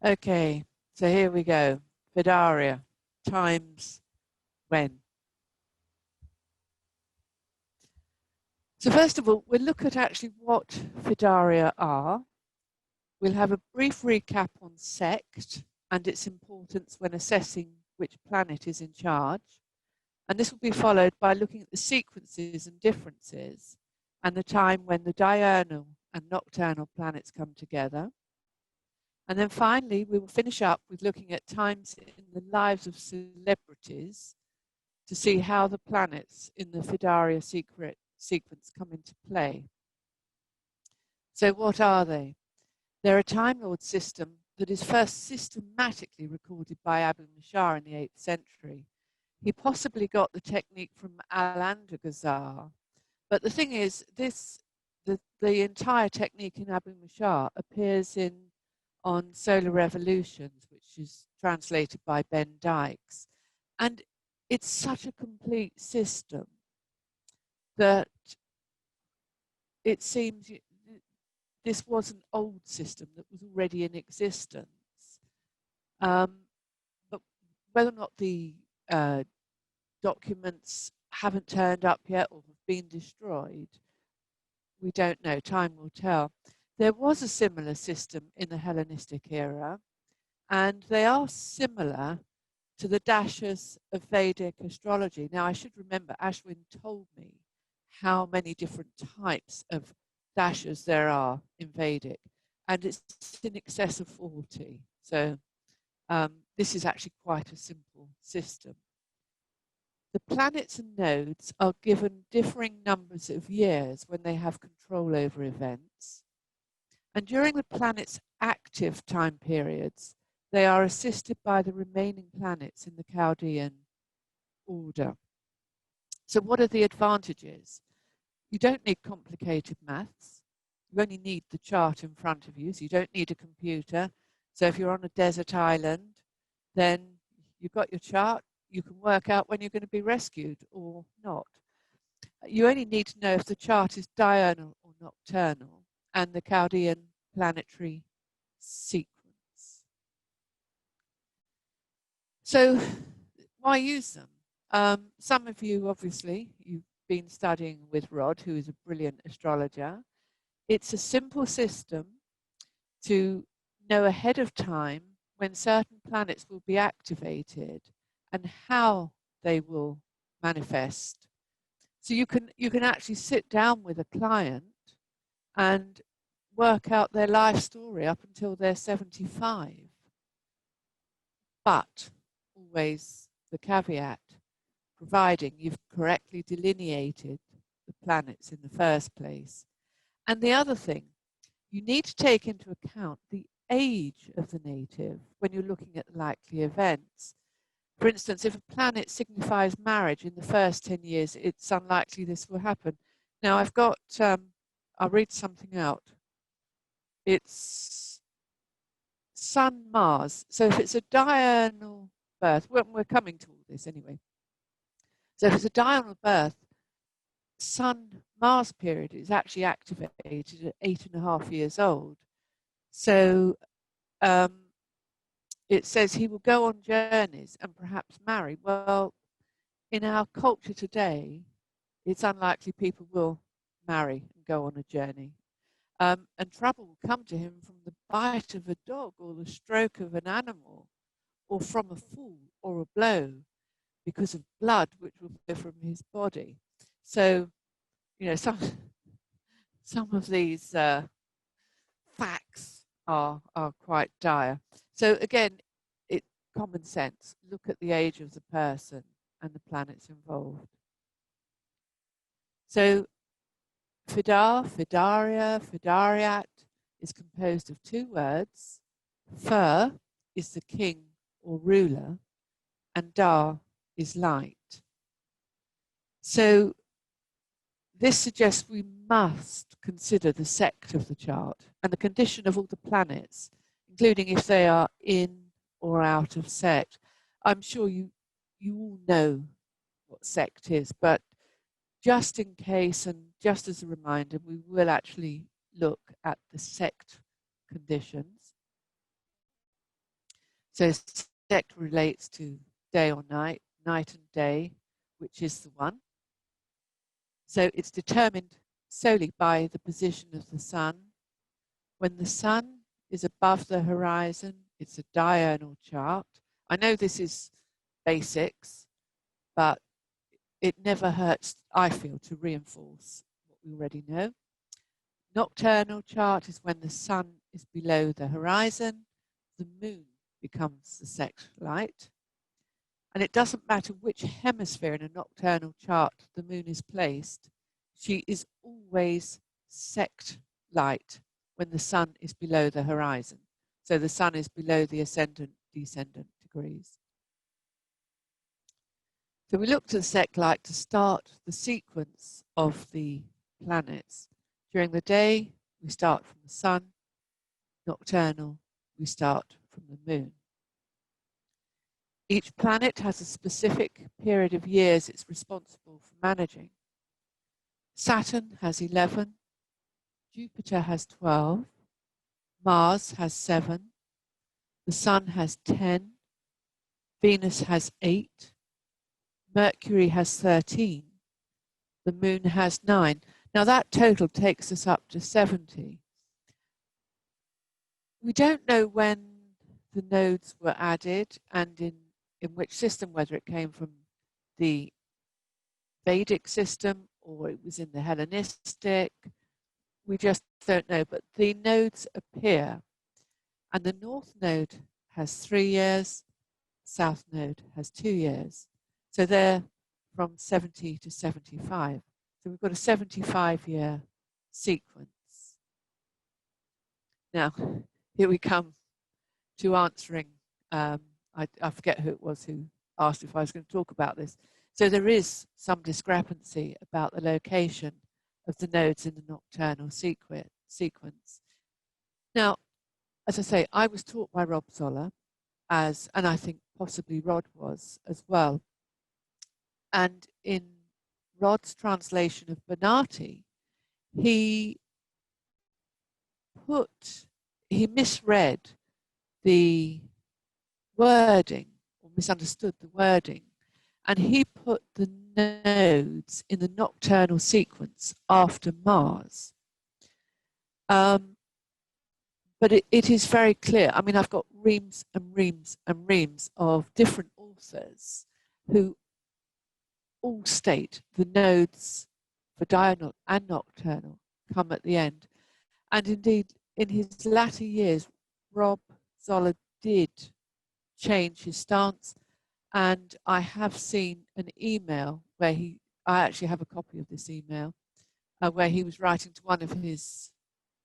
Okay, so here we go. Firdaria, times when. So first of all, we'll look at actually what Firdaria are. We'll have a brief recap on sect and its importance when assessing which planet is in charge. And this will be followed by looking at the sequences and differences and the time when the diurnal and nocturnal planets come together. And then finally, we will finish up with looking at times in the lives of celebrities to see how the planets in the Firdaria sequence come into play. So what are they? They're a Time Lord system that is first systematically recorded by Abu Mashar in the 8th century. He possibly got the technique from Al-Andagazar, but the thing is, the entire technique in Abu Mashar appears on Solar Revolutions, which is translated by Ben Dykes, and it's such a complete system that it seems this was an old system that was already in existence. But whether or not the documents haven't turned up yet or have been destroyed, we don't know. Time will tell. There was a similar system in the Hellenistic era, and they are similar to the dashas of Vedic astrology. Now, I should remember, Ashwin told me how many different types of dashas there are in Vedic, and it's in excess of 40. So this is actually quite a simple system. The planets and nodes are given differing numbers of years when they have control over events. And during the planet's active time periods, they are assisted by the remaining planets in the Chaldean order. So what are the advantages? You don't need complicated maths. You only need the chart in front of you, so you don't need a computer. So if you're on a desert island, then you've got your chart. You can work out when you're going to be rescued or not. You only need to know if the chart is diurnal or nocturnal and the Chaldean planetary sequence. So why use them? Some of you, obviously, you've been studying with Rod, who is a brilliant astrologer. It's a simple system to know ahead of time when certain planets will be activated and how they will manifest. So you can actually sit down with a client and work out their life story up until they're 75. But always the caveat, providing you've correctly delineated the planets in the first place. And the other thing, you need to take into account the age of the native when you're looking at likely events. For instance, if a planet signifies marriage in the first 10 years, it's unlikely this will happen. Now I've got, I'll read something out. It's Sun, Mars. So if it's a diurnal birth, we're coming to all this anyway. So if it's a diurnal birth, Sun-Mars period is actually activated at 8.5 years old. So it says he will go on journeys and perhaps marry. Well, in our culture today, it's unlikely people will marry and go on a journey. And trouble will come to him from the bite of a dog or the stroke of an animal or from a fall or a blow because of blood which will flow from his body. So, you know, some of these facts are quite dire. So again, it's common sense. Look at the age of the person and the planets involved. So Firdaria, Firdariat is composed of two words. Fir is the king or ruler, and Dar is light. So this suggests we must consider the sect of the chart and the condition of all the planets, including if they are in or out of sect. I'm sure you all know what sect is, but just in case and just as a reminder, we will actually look at the sect conditions. So sect relates to day or night, night and day, which is the one. So it's determined solely by the position of the sun. When the sun is above the horizon, it's a diurnal chart. I know this is basics, but it never hurts, I feel, to reinforce what we already know. Nocturnal chart is when the sun is below the horizon, the moon becomes the sect light. And it doesn't matter which hemisphere in a nocturnal chart the moon is placed, she is always sect light when the sun is below the horizon. So the sun is below the ascendant, descendant degrees. So we looked at sect light to start the sequence of the planets. During the day, we start from the sun. Nocturnal, we start from the moon. Each planet has a specific period of years it's responsible for managing. Saturn has 11, Jupiter has 12, Mars has 7, the Sun has 10, Venus has 8, Mercury has 13, the Moon has 9. Now that total takes us up to 70. We don't know when the nodes were added and in which system, whether it came from the Vedic system or it was in the Hellenistic. We just don't know, but the nodes appear. And the north node has 3 years, south node has 2 years. So they're from 70 to 75. So we've got a 75-year sequence. Now, here we come to answering, I forget who it was who asked if I was going to talk about this. So there is some discrepancy about the location of the nodes in the nocturnal sequence. Now, as I say, I was taught by Rob Zoller, and I think possibly Rod was as well. And in Rod's translation of Bernati, he misread the wording or misunderstood the wording, and he put the nodes in the nocturnal sequence after Mars. But it is very clear. I mean, I've got reams and reams and reams of different authors who all state the nodes for diurnal and nocturnal come at the end. And indeed, in his latter years, Rob Zoller did change his stance. And I have seen an email where I actually have a copy of this email, where he was writing to one of his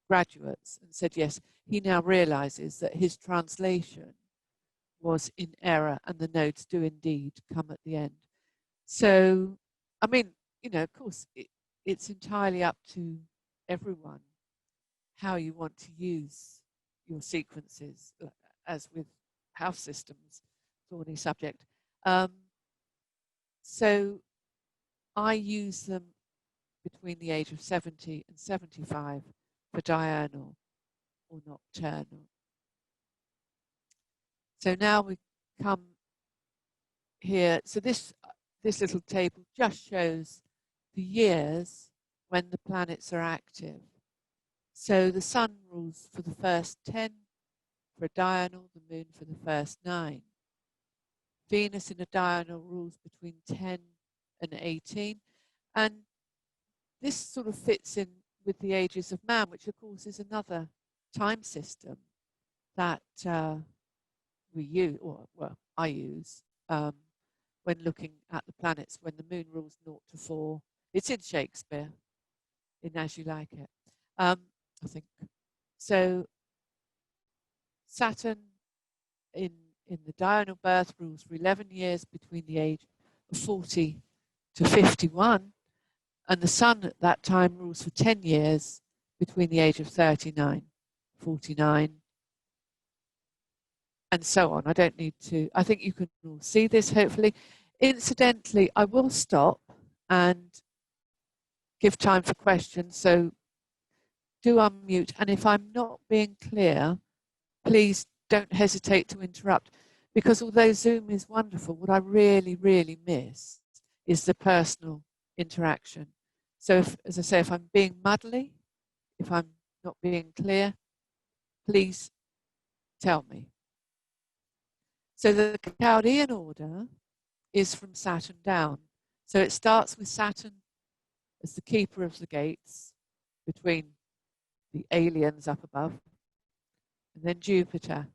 graduates and said, yes, he now realizes that his translation was in error and the nodes do indeed come at the end. So, I mean, you know, of course, it's entirely up to everyone how you want to use your sequences, as with house systems, thorny subject. So I use them between the age of 70 and 75 for diurnal or nocturnal. So now we come here. So this little table just shows the years when the planets are active. So the sun rules for the first 10 for a diurnal, the moon for the first 9. Venus in a diurnal rules between 10 and 18. And this sort of fits in with the ages of man, which of course is another time system that we use, or well, I use when looking at the planets, when the moon rules 0 to 4. It's in Shakespeare, in As You Like It, I think. So Saturn in the diurnal birth rules for 11 years between the age of 40 to 51, and the sun at that time rules for 10 years between the age of 39, 49, and so on. I don't need to, I think you can all see this, hopefully. Incidentally, I will stop and give time for questions, so do unmute. And if I'm not being clear, please don't hesitate to interrupt. Because although Zoom is wonderful, what I really, really miss is the personal interaction. So if, as I say, if I'm being muddly, if I'm not being clear, please tell me. So the Chaldean order is from Saturn down. So it starts with Saturn as the keeper of the gates between the aliens up above, and then Jupiter,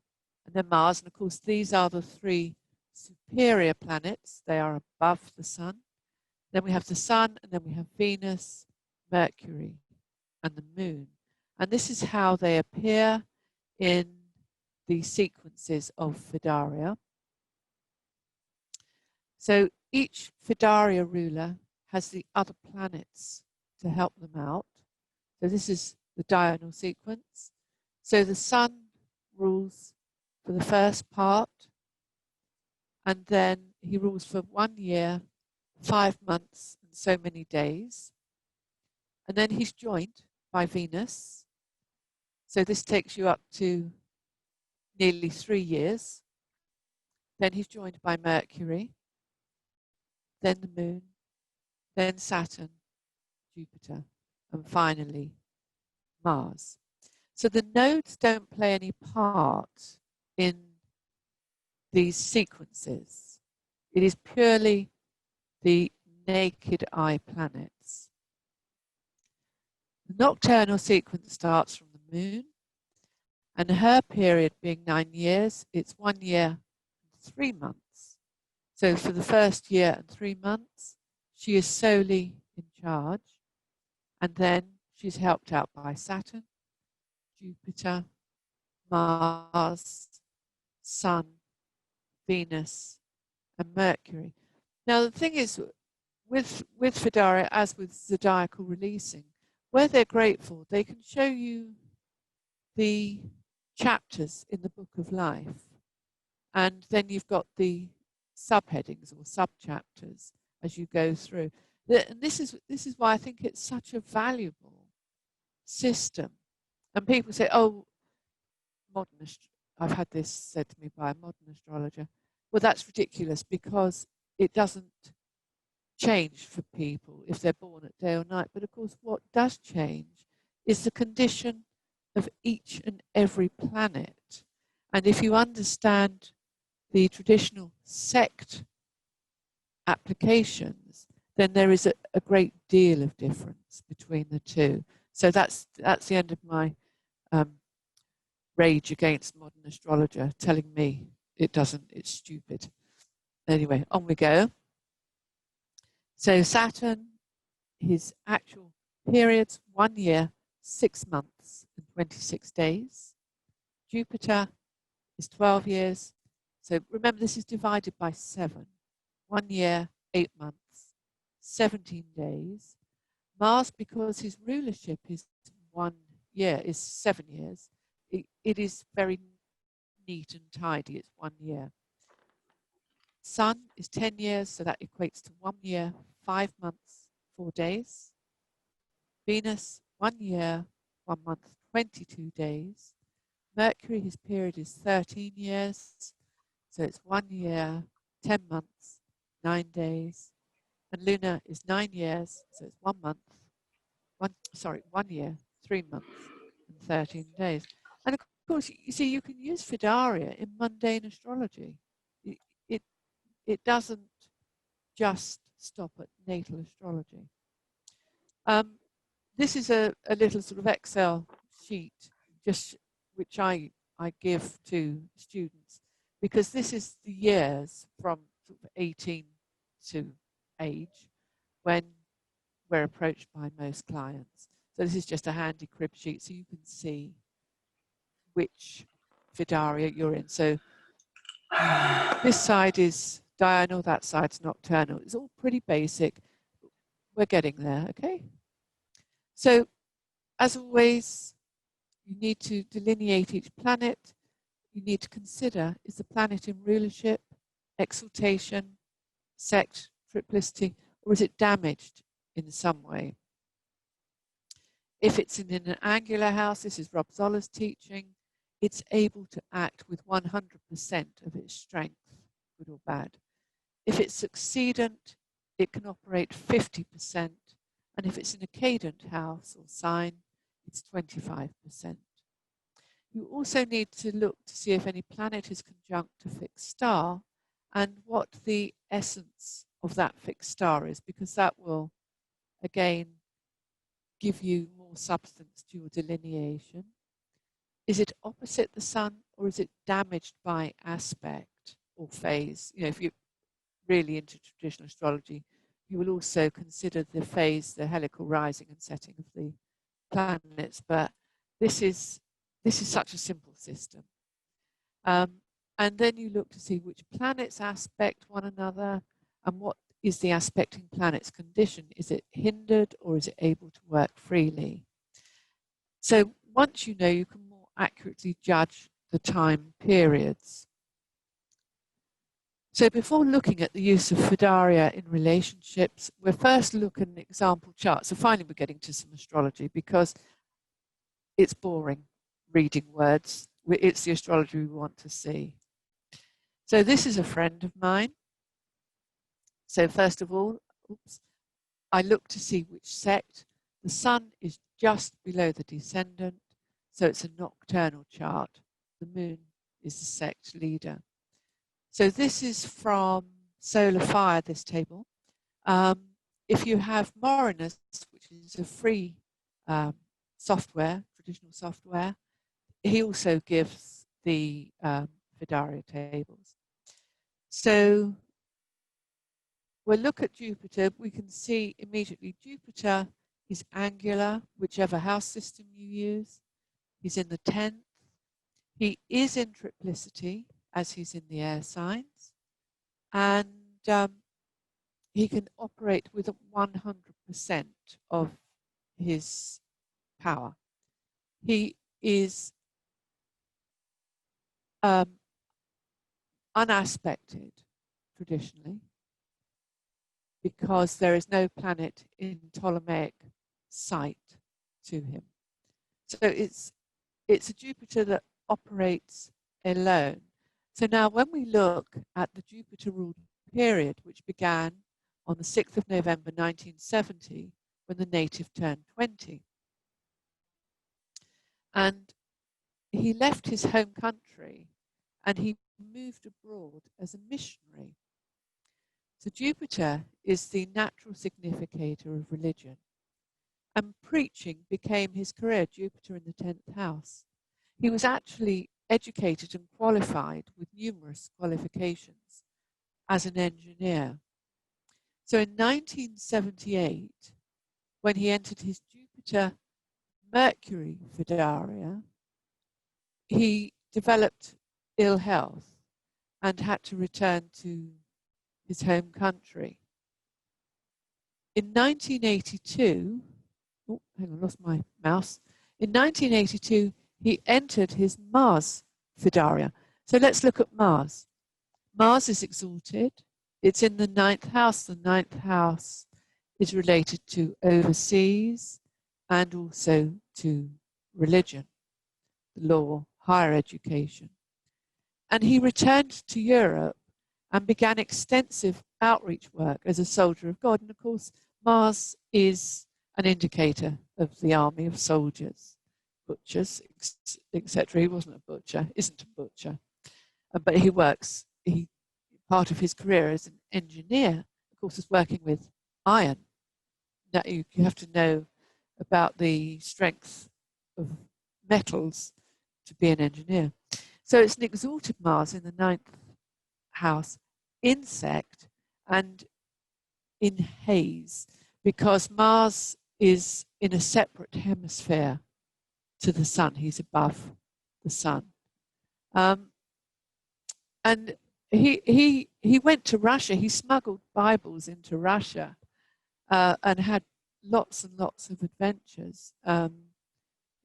and then Mars. And of course, these are the three superior planets. They are above the Sun. Then we have the Sun, and then we have Venus, Mercury, and the Moon. And this is how they appear in the sequences of Firdaria. So each Firdaria ruler has the other planets to help them out. So this is the diurnal sequence. So the Sun rules for the first part, and then he rules for 1 year, 5 months, and so many days. And then he's joined by Venus. So this takes you up to nearly 3 years. Then he's joined by Mercury, then the Moon, then Saturn, Jupiter, and finally Mars. So the nodes don't play any part in these sequences. It is purely the naked eye planets. The nocturnal sequence starts from the Moon, and her period being 9 years, it's 1 year and 3 months. So for the first year and 3 months, she is solely in charge, and then she's helped out by Saturn, Jupiter, Mars, Sun, Venus, and Mercury. Now the thing is, with Firdaria, as with zodiacal releasing, where they're grateful, they can show you the chapters in the Book of Life, and then you've got the subheadings or subchapters as you go through. And this is why I think it's such a valuable system. And people say, "Oh, I've had this said to me by a modern astrologer." Well, that's ridiculous, because it doesn't change for people if they're born at day or night. But of course, what does change is the condition of each and every planet. And if you understand the traditional sect applications, then there is a great deal of difference between the two. So that's the end of my rage against modern astrologer telling me it doesn't, it's stupid. Anyway, on we go. So Saturn, his actual periods, 1 year, 6 months and 26 days. Jupiter is 12 years. So remember, this is divided by 7. 1 year, 8 months, 17 days. Mars, because his rulership is 1 year, is 7 years. It is very neat and tidy. It's 1 year. Sun is 10 years, so that equates to 1 year, 5 months, 4 days. Venus, 1 year, 1 month, 22 days. Mercury, his period is 13 years, so it's 1 year, 10 months, 9 days. And Luna is 9 years, so it's 1 month, 1 year, 3 months, and 13 days. And of course, you see, you can use Firdaria in mundane astrology. It doesn't just stop at natal astrology. This is a little sort of Excel sheet, just which I give to students, because this is the years from sort of 18 to age when we're approached by most clients. So this is just a handy crib sheet, so you can see which Firdaria you're in. So this side is diurnal, that side's nocturnal. It's all pretty basic. We're getting there, okay? So, as always, you need to delineate each planet. You need to consider, is the planet in rulership, exaltation, sect, triplicity, or is it damaged in some way? If it's in an angular house, this is Rob Zoller's teaching. it's able to act with 100% of its strength, good or bad. If it's succeedent, it can operate 50%, and if it's in a cadent house or sign, it's 25%. You also need to look to see if any planet is conjunct a fixed star and what the essence of that fixed star is, because that will, again, give you more substance to your delineation. Is it opposite the sun, or is it damaged by aspect or phase? You know, if you're really into traditional astrology, you will also consider the phase, the helical rising and setting of the planets. But this is such a simple system. And then you look to see which planets aspect one another and what is the aspecting planet's condition. Is it hindered or is it able to work freely? So once you know, you can more accurately judge the time periods. So before looking at the use of Firdaria in relationships, we'll first look at an example chart. So finally we're getting to some astrology, because it's boring reading words. It's the astrology we want to see. So this is a friend of mine. So first of all, I look to see which sect. The sun is just below the descendant, so it's a nocturnal chart. The moon is the sect leader. So this is from Solar Fire, this table. If you have Morinus, which is a free software, traditional software, he also gives the Firdaria tables. So we'll look at Jupiter. We can see immediately Jupiter is angular, whichever house system you use. He's in the 10th. He is in triplicity, as he's in the air signs. And he can operate with 100% of his power. He is unaspected traditionally, because there is no planet in Ptolemaic sight to him. So it's a Jupiter that operates alone. So now when we look at the Jupiter-ruled period, which began on the 6th of November 1970, when the native turned 20, and he left his home country and he moved abroad as a missionary. So Jupiter is the natural significator of religion, and preaching became his career, Jupiter in the 10th house. He was actually educated and qualified with numerous qualifications as an engineer. So in 1978, when he entered his Jupiter-Mercury Firdaria, he developed ill health and had to return to his home country. In 1982, oh, hang on, lost my mouse. In 1982, he entered his Mars Firdaria. So let's look at Mars. Mars is exalted. It's in the 9th house. The 9th house is related to overseas and also to religion, law, higher education. And he returned to Europe and began extensive outreach work as a soldier of God. And of course, Mars is an indicator of the army of soldiers, butchers, etc. He wasn't a butcher, isn't a butcher, but he works, part of his career as an engineer, of course, is working with iron. Now you have to know about the strength of metals to be an engineer. So it's an exalted Mars in the 9th house, insect, and in haze, because Mars is in a separate hemisphere to the sun. He's above the sun. And he went to Russia. He smuggled Bibles into Russia and had lots and lots of adventures.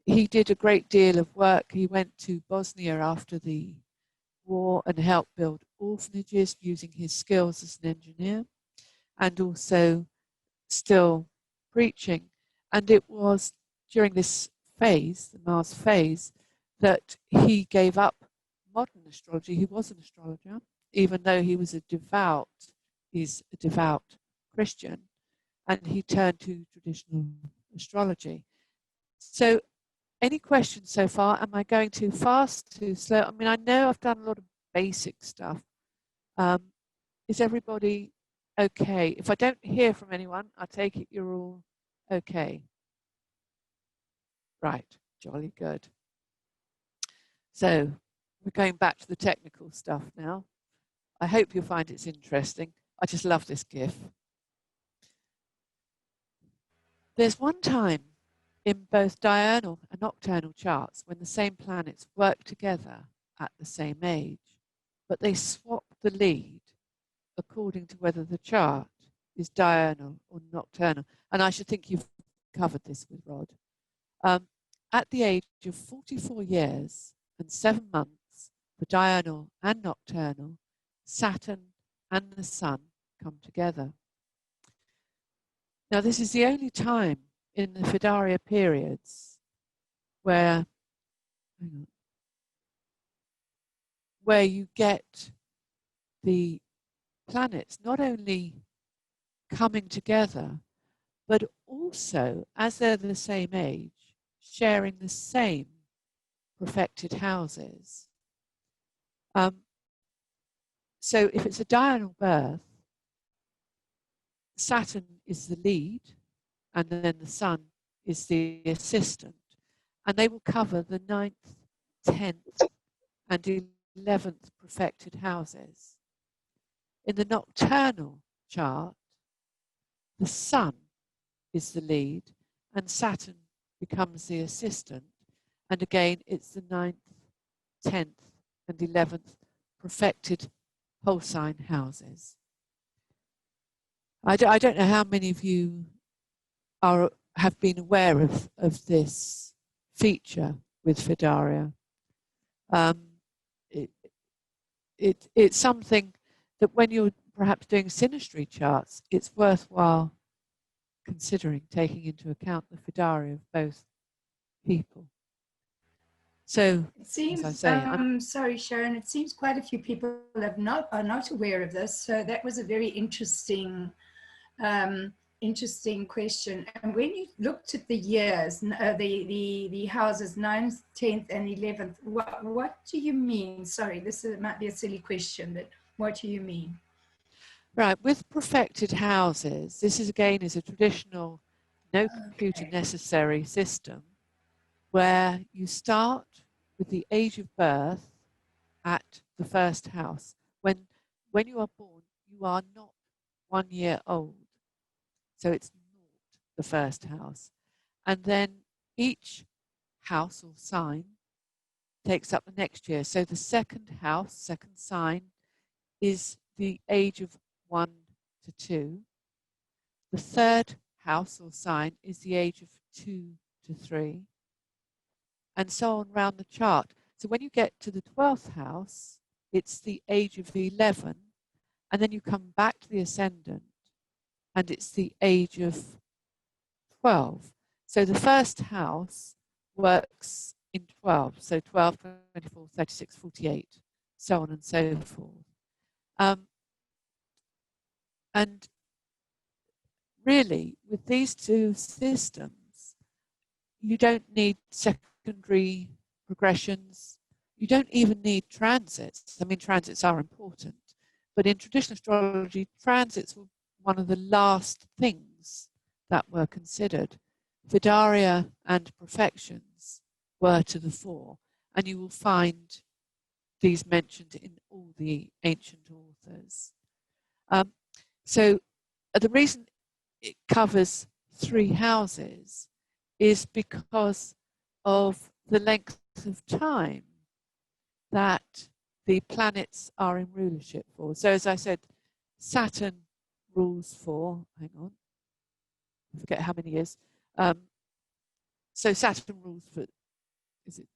He did a great deal of work. He went to Bosnia after the war and helped build orphanages using his skills as an engineer, and also still preaching. And it was during this phase, the Mars phase, that he gave up modern astrology. He was an astrologer, even though he was he's a devout Christian, and he turned to traditional astrology. So any questions so far? Am I going too fast, too slow? I mean, I know I've done a lot of basic stuff. Is everybody okay? If I don't hear from anyone, I take it you're all okay. Right, jolly good. So we're going back to the technical stuff now. I hope you'll find it's interesting. I just love this GIF. There's one time in both diurnal and nocturnal charts when the same planets work together at the same age, but they swap the lead according to whether the chart is diurnal or nocturnal. And I should think you've covered this with Rod. At the age of 44 years and 7 months for diurnal and nocturnal, Saturn and the Sun come together. Now, this is the only time in the Firdaria periods where you get the planets not only coming together, but also, as they're the same age, sharing the same perfected houses. So if it's a diurnal birth, Saturn is the lead, and then the Sun is the assistant. And they will cover the 9th, 10th, and 11th perfected houses. In the nocturnal chart, the Sun is the lead, and Saturn becomes the assistant. And again, it's the 9th, 10th, and 11th perfected whole sign houses. I don't know how many of you have been aware of this feature with Firdaria. It's something that when you're perhaps doing synastry charts, it's worthwhile considering taking into account the Firdaria of both people. So, it seems, as I say, sorry, Sharon, it seems quite a few people are not aware of this. So that was a very interesting question. And when you looked at the years, the houses 9th, 10th, and 11th, what do you mean? Sorry, might be a silly question, but what do you mean? Right, with perfected houses, this is again is a traditional no computer necessary system where you start with the age of birth at the first house. When you are born, you are not 1 year old. So it's not the first house. And then each house or sign takes up the next year. So the second house, second sign, is the age of 1 to 2. The third house or sign is the age of 2 to 3. And so on round the chart. So when you get to the 12th house, it's the age of 11. And then you come back to the ascendant, and it's the age of 12. So the first house works in 12. So 12, 24, 36, 48, so on and so forth. And really, with these two systems, you don't need secondary progressions. You don't even need transits. I mean, transits are important. But in traditional astrology, transits were one of the last things that were considered. Firdaria and perfections were to the fore, and you will find these mentioned in all the ancient authors. So the reason it covers 3 houses is because of the length of time that the planets are in rulership for. So as I said, Saturn rules for, hang on, I forget how many years. So Saturn rules for, is it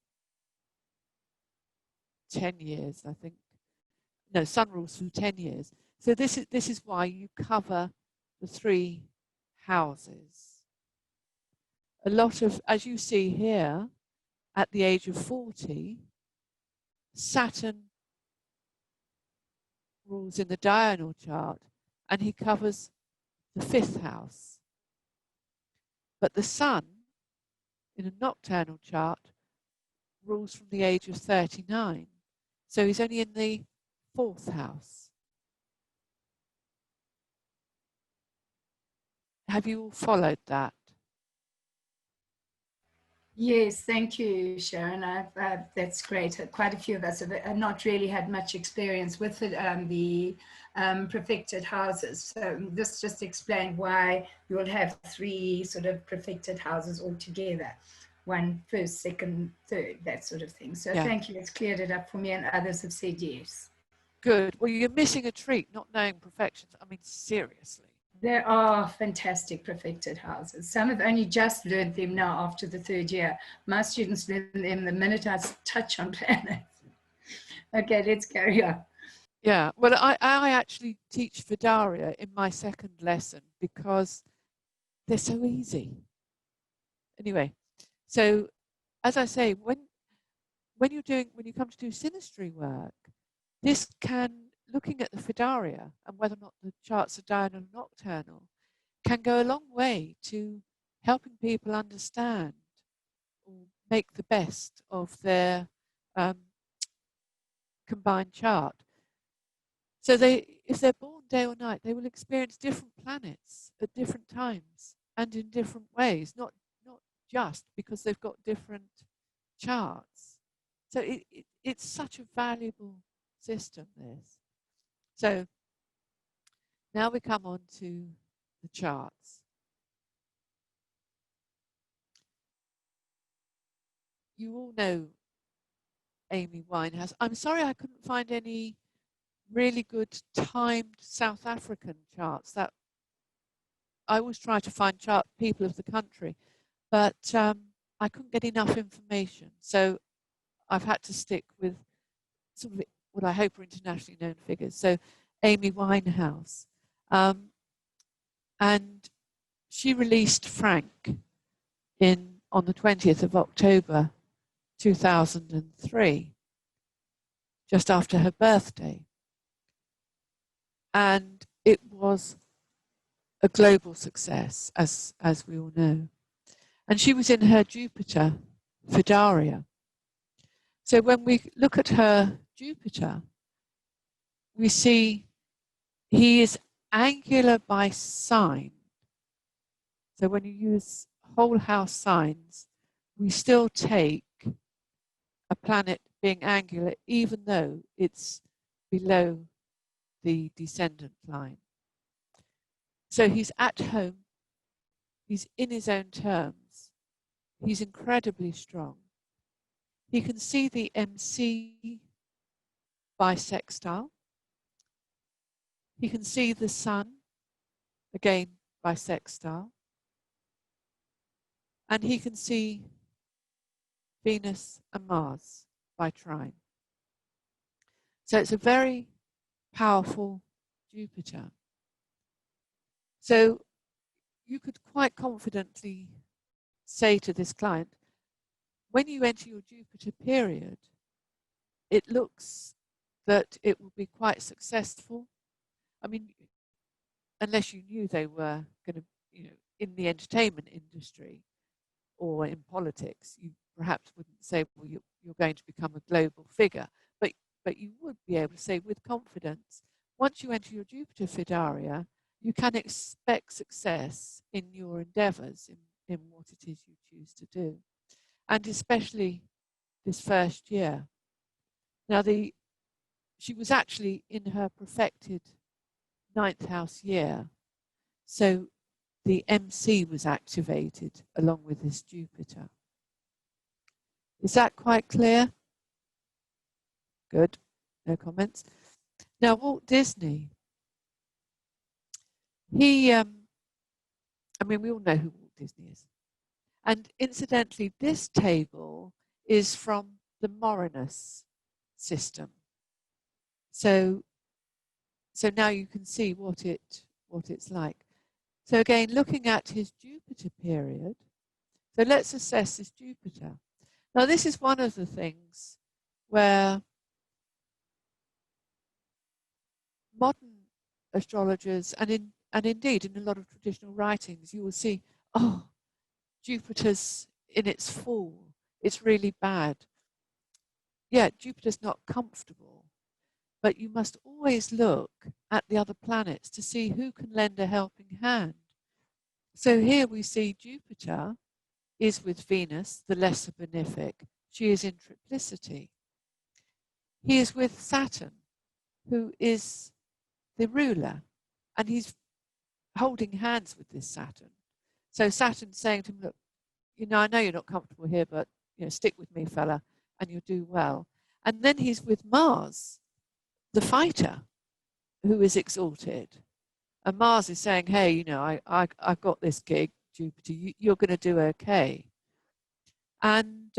10 years, I think? No, Sun rules for 10 years. So this is why you cover the 3 houses. A lot of, as you see here, at the age of 40, Saturn rules in the diurnal chart, and he covers the 5th house. But the Sun, in a nocturnal chart, rules from the age of 39. So he's only in the 4th house. Have you all followed that? Yes, thank you, Sharon. That's great. Quite a few of us have not really had much experience with the perfected houses. So this just explained why you'll have 3 sort of perfected houses all together. 1 first, second, third, that sort of thing. So thank you. It's cleared it up for me, and others have said yes. Good. Well, you're missing a treat not knowing perfections. I mean, seriously. There are fantastic perfected houses. Some have only just learned them now after the 3rd year. My students learn them the minute I touch on planets. Okay, let's carry on. Yeah, well, I actually teach Firdaria in my 2nd lesson because they're so easy. Anyway, so as I say, when you come to do synastry work, this can, looking at the Firdaria and whether or not the charts are diurnal or nocturnal, can go a long way to helping people understand or make the best of their combined chart. So if they're born day or night, they will experience different planets at different times and in different ways, not just because they've got different charts. So it's such a valuable system, this. So now we come on to the charts. You all know Amy Winehouse. I'm sorry I couldn't find any really good timed South African charts. That I always try to find people of the country, but I couldn't get enough information. So I've had to stick with sort of what I hope are internationally known figures. So Amy Winehouse. And she released Frank on the 20th of October 2003, just after her birthday. And it was a global success, as we all know. And she was in her Jupiter, Firdaria. So when we look at her Jupiter, we see he is angular by sign. So when you use whole house signs, we still take a planet being angular, even though it's below the descendant line. So he's at home, he's in his own terms, he's incredibly strong. He can see the MC bisextile. He can see the Sun, again bisextile. And he can see Venus and Mars by trine. So it's a very powerful Jupiter. So you could quite confidently say to this client, when you enter your Jupiter period, it looks that it will be quite successful. I mean, unless you knew they were going to, in the entertainment industry or in politics, you perhaps wouldn't say, well, you're going to become a global figure. But you would be able to say with confidence, once you enter your Jupiter Firdaria, you can expect success in your endeavors, in what it is you choose to do. And especially this first year. Now, she was actually in her perfected 9th house year. So the MC was activated along with this Jupiter. Is that quite clear? Good. No comments. Now, Walt Disney, we all know who Walt Disney is. And incidentally, this table is from the Morinus system. So now you can see what it's like. So again, looking at his Jupiter period, so let's assess his Jupiter. Now, this is one of the things where modern astrologers, and indeed in a lot of traditional writings, you will see, oh, Jupiter's in its fall. It's really bad. Yeah, Jupiter's not comfortable, but you must always look at the other planets to see who can lend a helping hand. So here we see Jupiter is with Venus, the lesser benefic. She is in triplicity. He is with Saturn, who is the ruler, and he's holding hands with this Saturn. So Saturn's saying to him, look, I know you're not comfortable here, but stick with me, fella, and you'll do well. And then he's with Mars, the fighter, who is exalted. And Mars is saying, hey, I've got this gig, Jupiter, you're going to do okay. And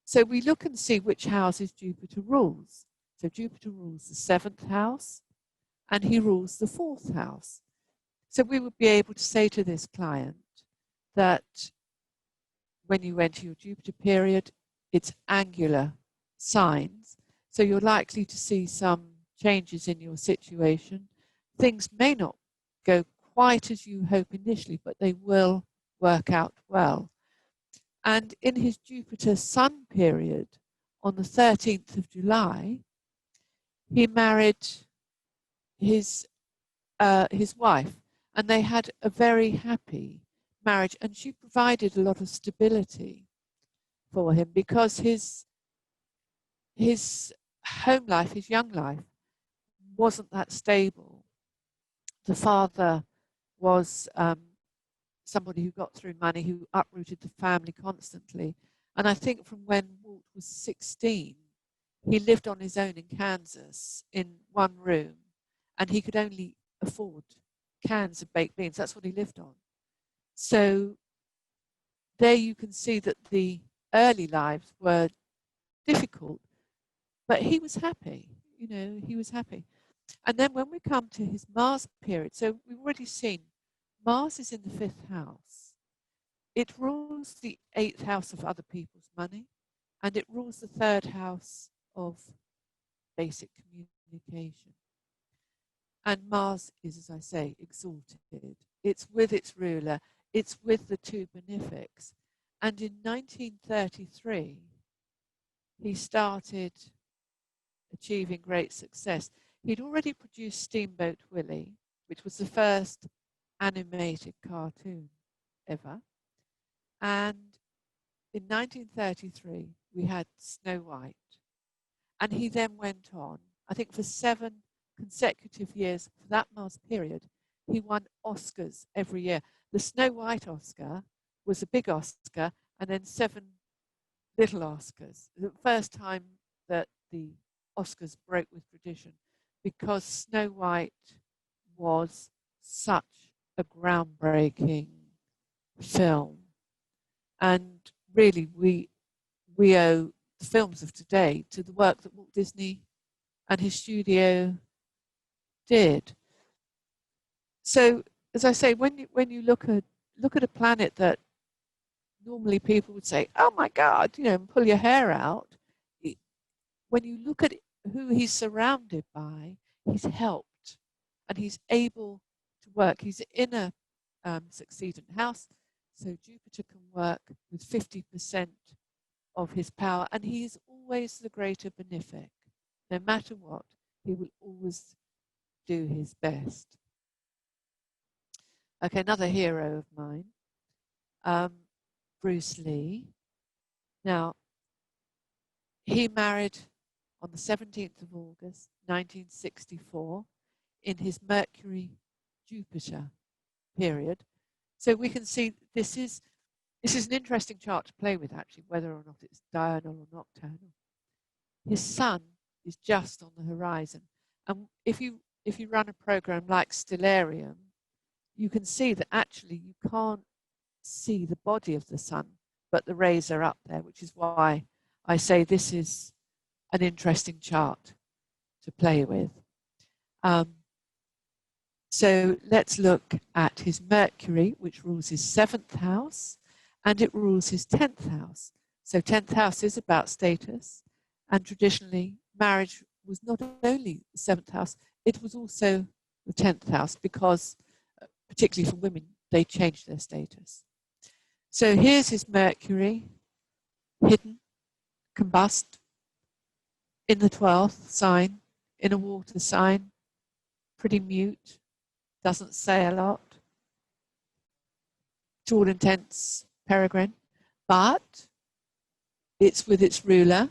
so we look and see which houses Jupiter rules. So Jupiter rules the 7th house, and he rules the 4th house. So we would be able to say to this client that when you enter your Jupiter period, it's angular signs. So you're likely to see some changes in your situation. Things may not go quite as you hope initially, but they will work out well. And in his Jupiter Sun period, on the 13th of July, he married his wife, and they had a very happy marriage, and she provided a lot of stability for him because his home life, his young life, wasn't that stable. The father was somebody who got through money, who uprooted the family constantly. And I think from when Walt was 16, he lived on his own in Kansas in one room, and he could only afford cans of baked beans. That's what he lived on. So there you can see that the early lives were difficult, but he was happy. He was happy. And then when we come to his Mars period, so we've already seen Mars is in the 5th house. It rules the 8th house of other people's money, and it rules the 3rd house of basic communication. And Mars is, as I say, exalted. It's with its ruler. It's with the 2 benefics. And in 1933, he started achieving great success. He'd already produced Steamboat Willie, which was the first animated cartoon ever. And in 1933, we had Snow White. And he then went on, I think for 7 consecutive years, for that Mars period, he won Oscars every year. The Snow White Oscar was a big Oscar, and then 7 little Oscars. The first time that the Oscars broke with tradition, because Snow White was such a groundbreaking film. And really, we owe the films of today to the work that Walt Disney and his studio did. So, as I say, when you look at a planet that normally people would say, "Oh my God," and pull your hair out. When you look at who he's surrounded by, he's helped, and he's able to work. He's in a succeedant house, so Jupiter can work with 50% of his power, and he is always the greater benefic. No matter what, he will always do his best. Okay, another hero of mine, Bruce Lee. Now, he married on the 17th of August, 1964, in his Mercury-Jupiter period. So we can see this is an interesting chart to play with, actually, whether or not it's diurnal or nocturnal. His sun is just on the horizon. And if you run a program like Stellarium, you can see that actually you can't see the body of the sun, but the rays are up there, which is why I say this is an interesting chart to play with. So let's look at his Mercury, which rules his 7th house, and it rules his 10th house. So 10th house is about status, and traditionally marriage was not only the 7th house, it was also the 10th house, because particularly for women, they changed their status. So here's his Mercury, hidden, combust, in the 12th sign, in a water sign, pretty mute, doesn't say a lot, to all intents, peregrine, but it's with its ruler,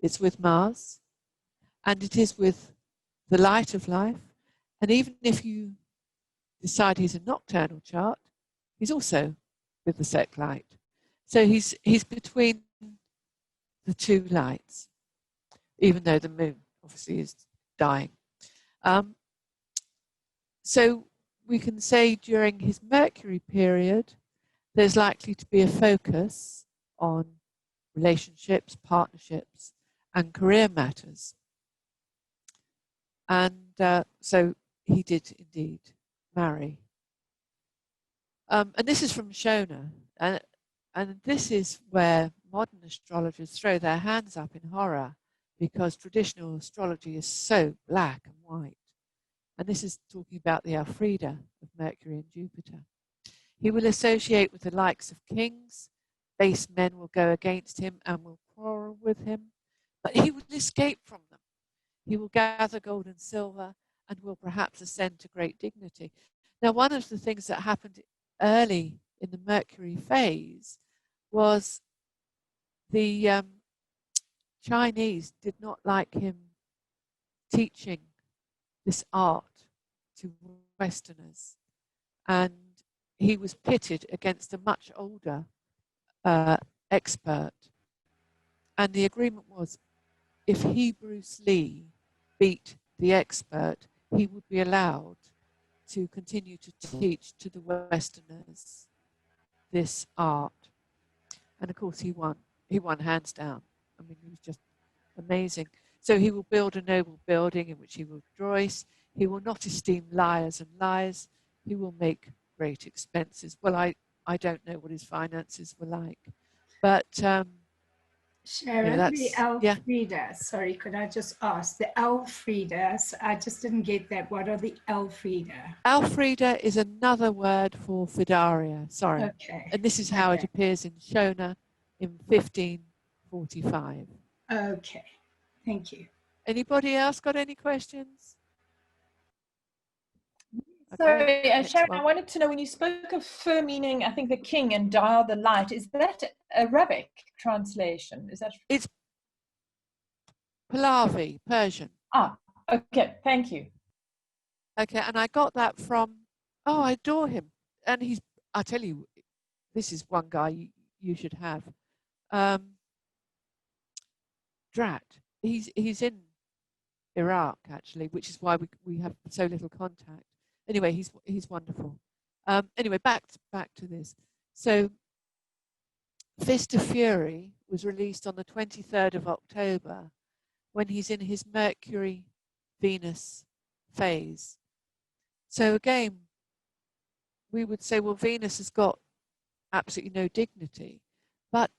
it's with Mars, and it is with the light of life. And even if you decide he's a nocturnal chart, he's also with the sec light. So he's between the two lights, even though the moon obviously is dying. So we can say during his Mercury period, there's likely to be a focus on relationships, partnerships, and career matters. And so he did indeed marry. And this is from Shona. And this is where modern astrologers throw their hands up in horror, because traditional astrology is so black and white. And this is talking about the Alfreda of Mercury and Jupiter. He will associate with the likes of kings. Base men will go against him and will quarrel with him, but he will escape from them. He will gather gold and silver and will perhaps ascend to great dignity. Now, one of the things that happened early in the Mercury phase was the Chinese did not like him teaching this art to Westerners, and he was pitted against a much older expert. And the agreement was, if he, Bruce Lee, beat the expert, he would be allowed to continue to teach to the Westerners this art. And of course he won. He won hands down. I mean, he was just amazing. So he will build a noble building in which he will rejoice. He will not esteem liars and lies. He will make great expenses. Well, I don't know what his finances were like, but Sharon, the yeah. Alfreda, sorry, could I just ask, the Alfredas, I just didn't get that. What are the Alfreda? Alfreda is another word for Firdaria, sorry. Okay. And this is how it appears in Shona in 1545. Okay, thank you. Anybody else got any questions? Okay, Okay, Sharon, I wanted to know, when you spoke of Fir meaning, I think the king, and Dar the light, is that Arabic translation? Is that? It's Pahlavi, Persian. Ah, okay, thank you. Okay, and I got that from, I adore him. And I tell you, this is one guy you should have. Drat. He's in Iraq, actually, which is why we have so little contact. Anyway, he's wonderful. Anyway, back to this. So Fist of Fury was released on the 23rd of October, when he's in his Mercury-Venus phase. So again, we would say, well, Venus has got absolutely no dignity, but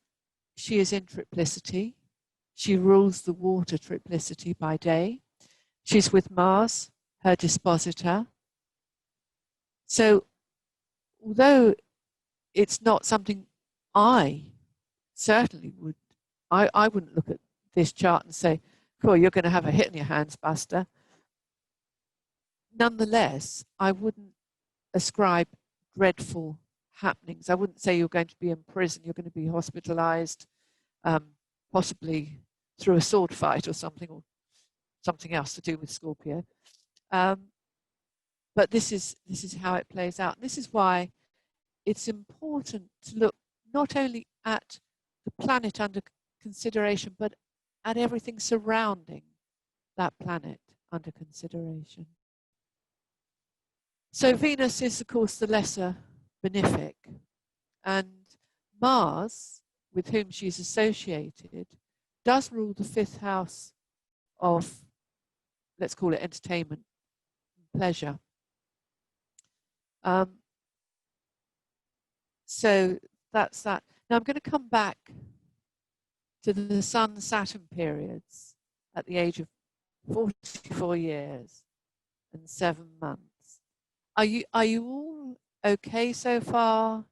she is in triplicity. She rules the water triplicity by day. She's with Mars, her dispositor. So although it's not something I certainly would, I wouldn't look at this chart and say, cool, you're going to have a hit in your hands, Buster. Nonetheless, I wouldn't ascribe dreadful happenings. I wouldn't say you're going to be in prison, you're going to be hospitalized, possibly through a sword fight or something else to do with Scorpio. But this is how it plays out. This is why it's important to look not only at the planet under consideration, but at everything surrounding that planet under consideration. So Venus is, of course, the lesser benefic, and Mars, with whom she's associated, does rule the 5th house of, let's call it, entertainment and pleasure. So that's that. Now I'm going to come back to the Sun-Saturn periods at the age of 44 years and 7 months. Are you all okay so far?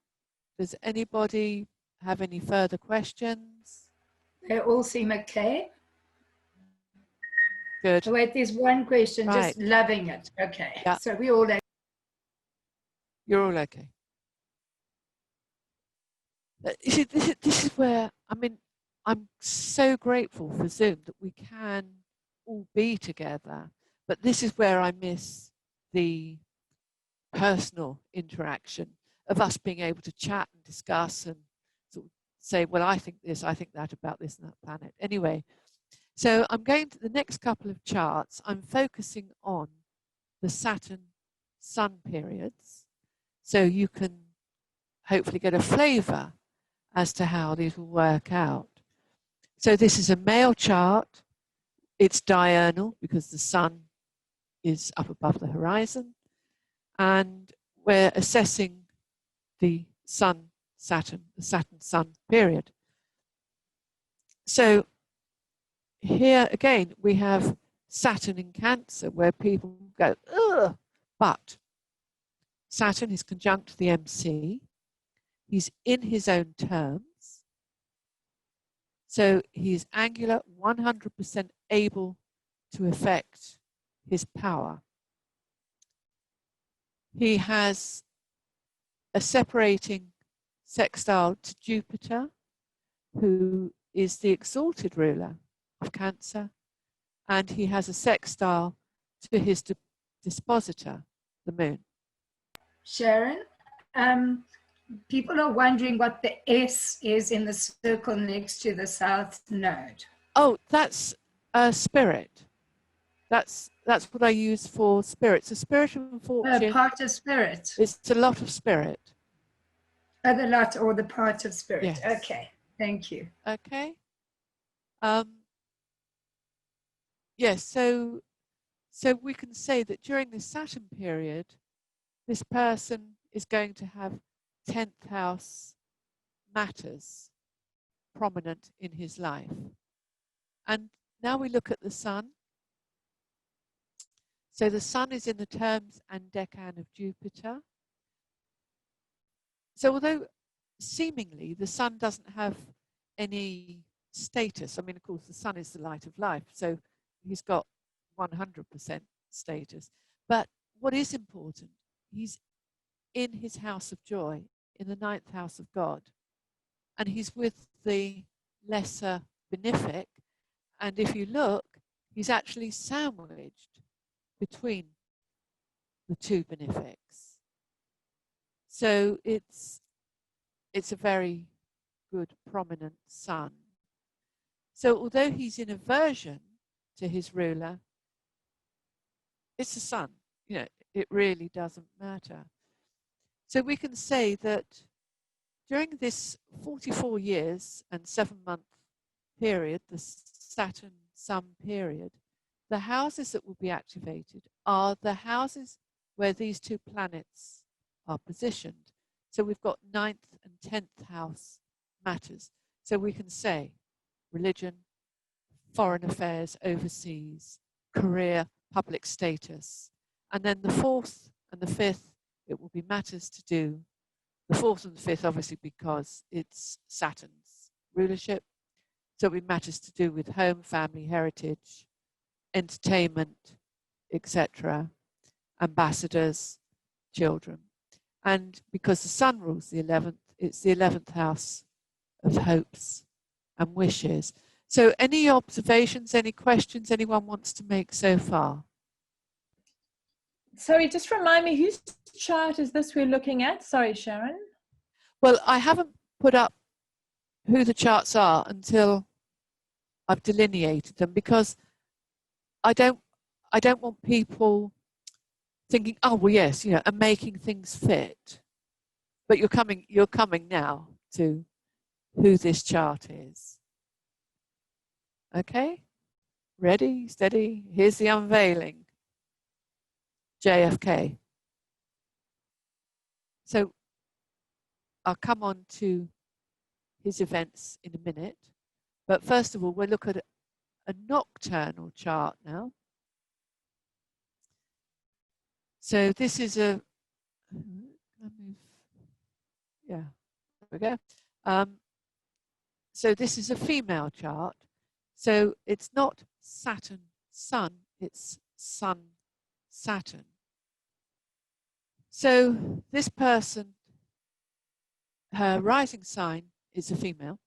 Does anybody have any further questions? They all seem okay. Good. Oh, wait, there's one question, Right. just loving it. Okay, Yeah. so we all like. You're all okay. You see, this is where, I mean, I'm so grateful for Zoom that we can all be together, but this is where I miss the personal interaction of us being able to chat and discuss and sort of say, well, I think this, I think that about this and that planet. Anyway, so I'm going to the next couple of charts. I'm focusing on the Saturn-Sun periods, so you can hopefully get a flavor as to how these will work out. So this is a male chart. It's diurnal because the sun is up above the horizon. And we're assessing the Sun-Saturn, the Saturn-Sun period. So here again, we have Saturn in Cancer, where people go, ugh, but Saturn is conjunct the MC. He's in his own terms. So he's angular, 100% able to affect his power. He has a separating sextile to Jupiter, who is the exalted ruler of Cancer, and he has a sextile to his dispositor, the moon. Sharon, people are wondering what the S is in the circle next to the south node. Oh, that's a spirit. That's what I use for spirits. A spirit of fortune. Part of spirit. It's a lot of spirit. Oh, the lot or the part of spirit. Yes. Okay, thank you. Okay. Yes, so we can say that during the Saturn period, this person is going to have 10th house matters prominent in his life. And now we look at the sun. So the sun is in the terms and decan of Jupiter. So although seemingly the sun doesn't have any status, I mean, of course, the sun is the light of life, so he's got 100% status. But what is important, he's in his house of joy, in the 9th house of God, and he's with the lesser benefic. And if you look, he's actually sandwiched between the two benefics. So it's a very good, prominent sun. So although he's in aversion to his ruler, it's the sun. You know, it really doesn't matter. So we can say that during this 44 years and 7-month period, the Saturn-Sun period, the houses that will be activated are the houses where these two planets are positioned. So we've got 9th and 10th house matters. So we can say religion, foreign affairs, overseas, career, public status. And then the 4th and the 5th, it will be matters to do. The 4th and the 5th, obviously, because it's Saturn's rulership. So it will be matters to do with home, family, heritage, entertainment, etc., ambassadors, children. And because the sun rules the 11th, it's the 11th house of hopes and wishes. So any observations, any questions anyone wants to make so far? Sorry, just remind me, whose chart is this we're looking at? Sorry, Sharon. Well, I haven't put up who the charts are until I've delineated them, because I don't want people thinking, oh well, yes, you know, and making things fit. But you're coming now to who this chart is. Okay? Ready, steady, here's the unveiling. JFK. So I'll come on to his events in a minute, But first of all, we'll look at a nocturnal chart now. So this is a, yeah, there we go. So this is a female chart. So it's not Saturn, Sun, it's Sun, Saturn. So this person, her rising sign is a female.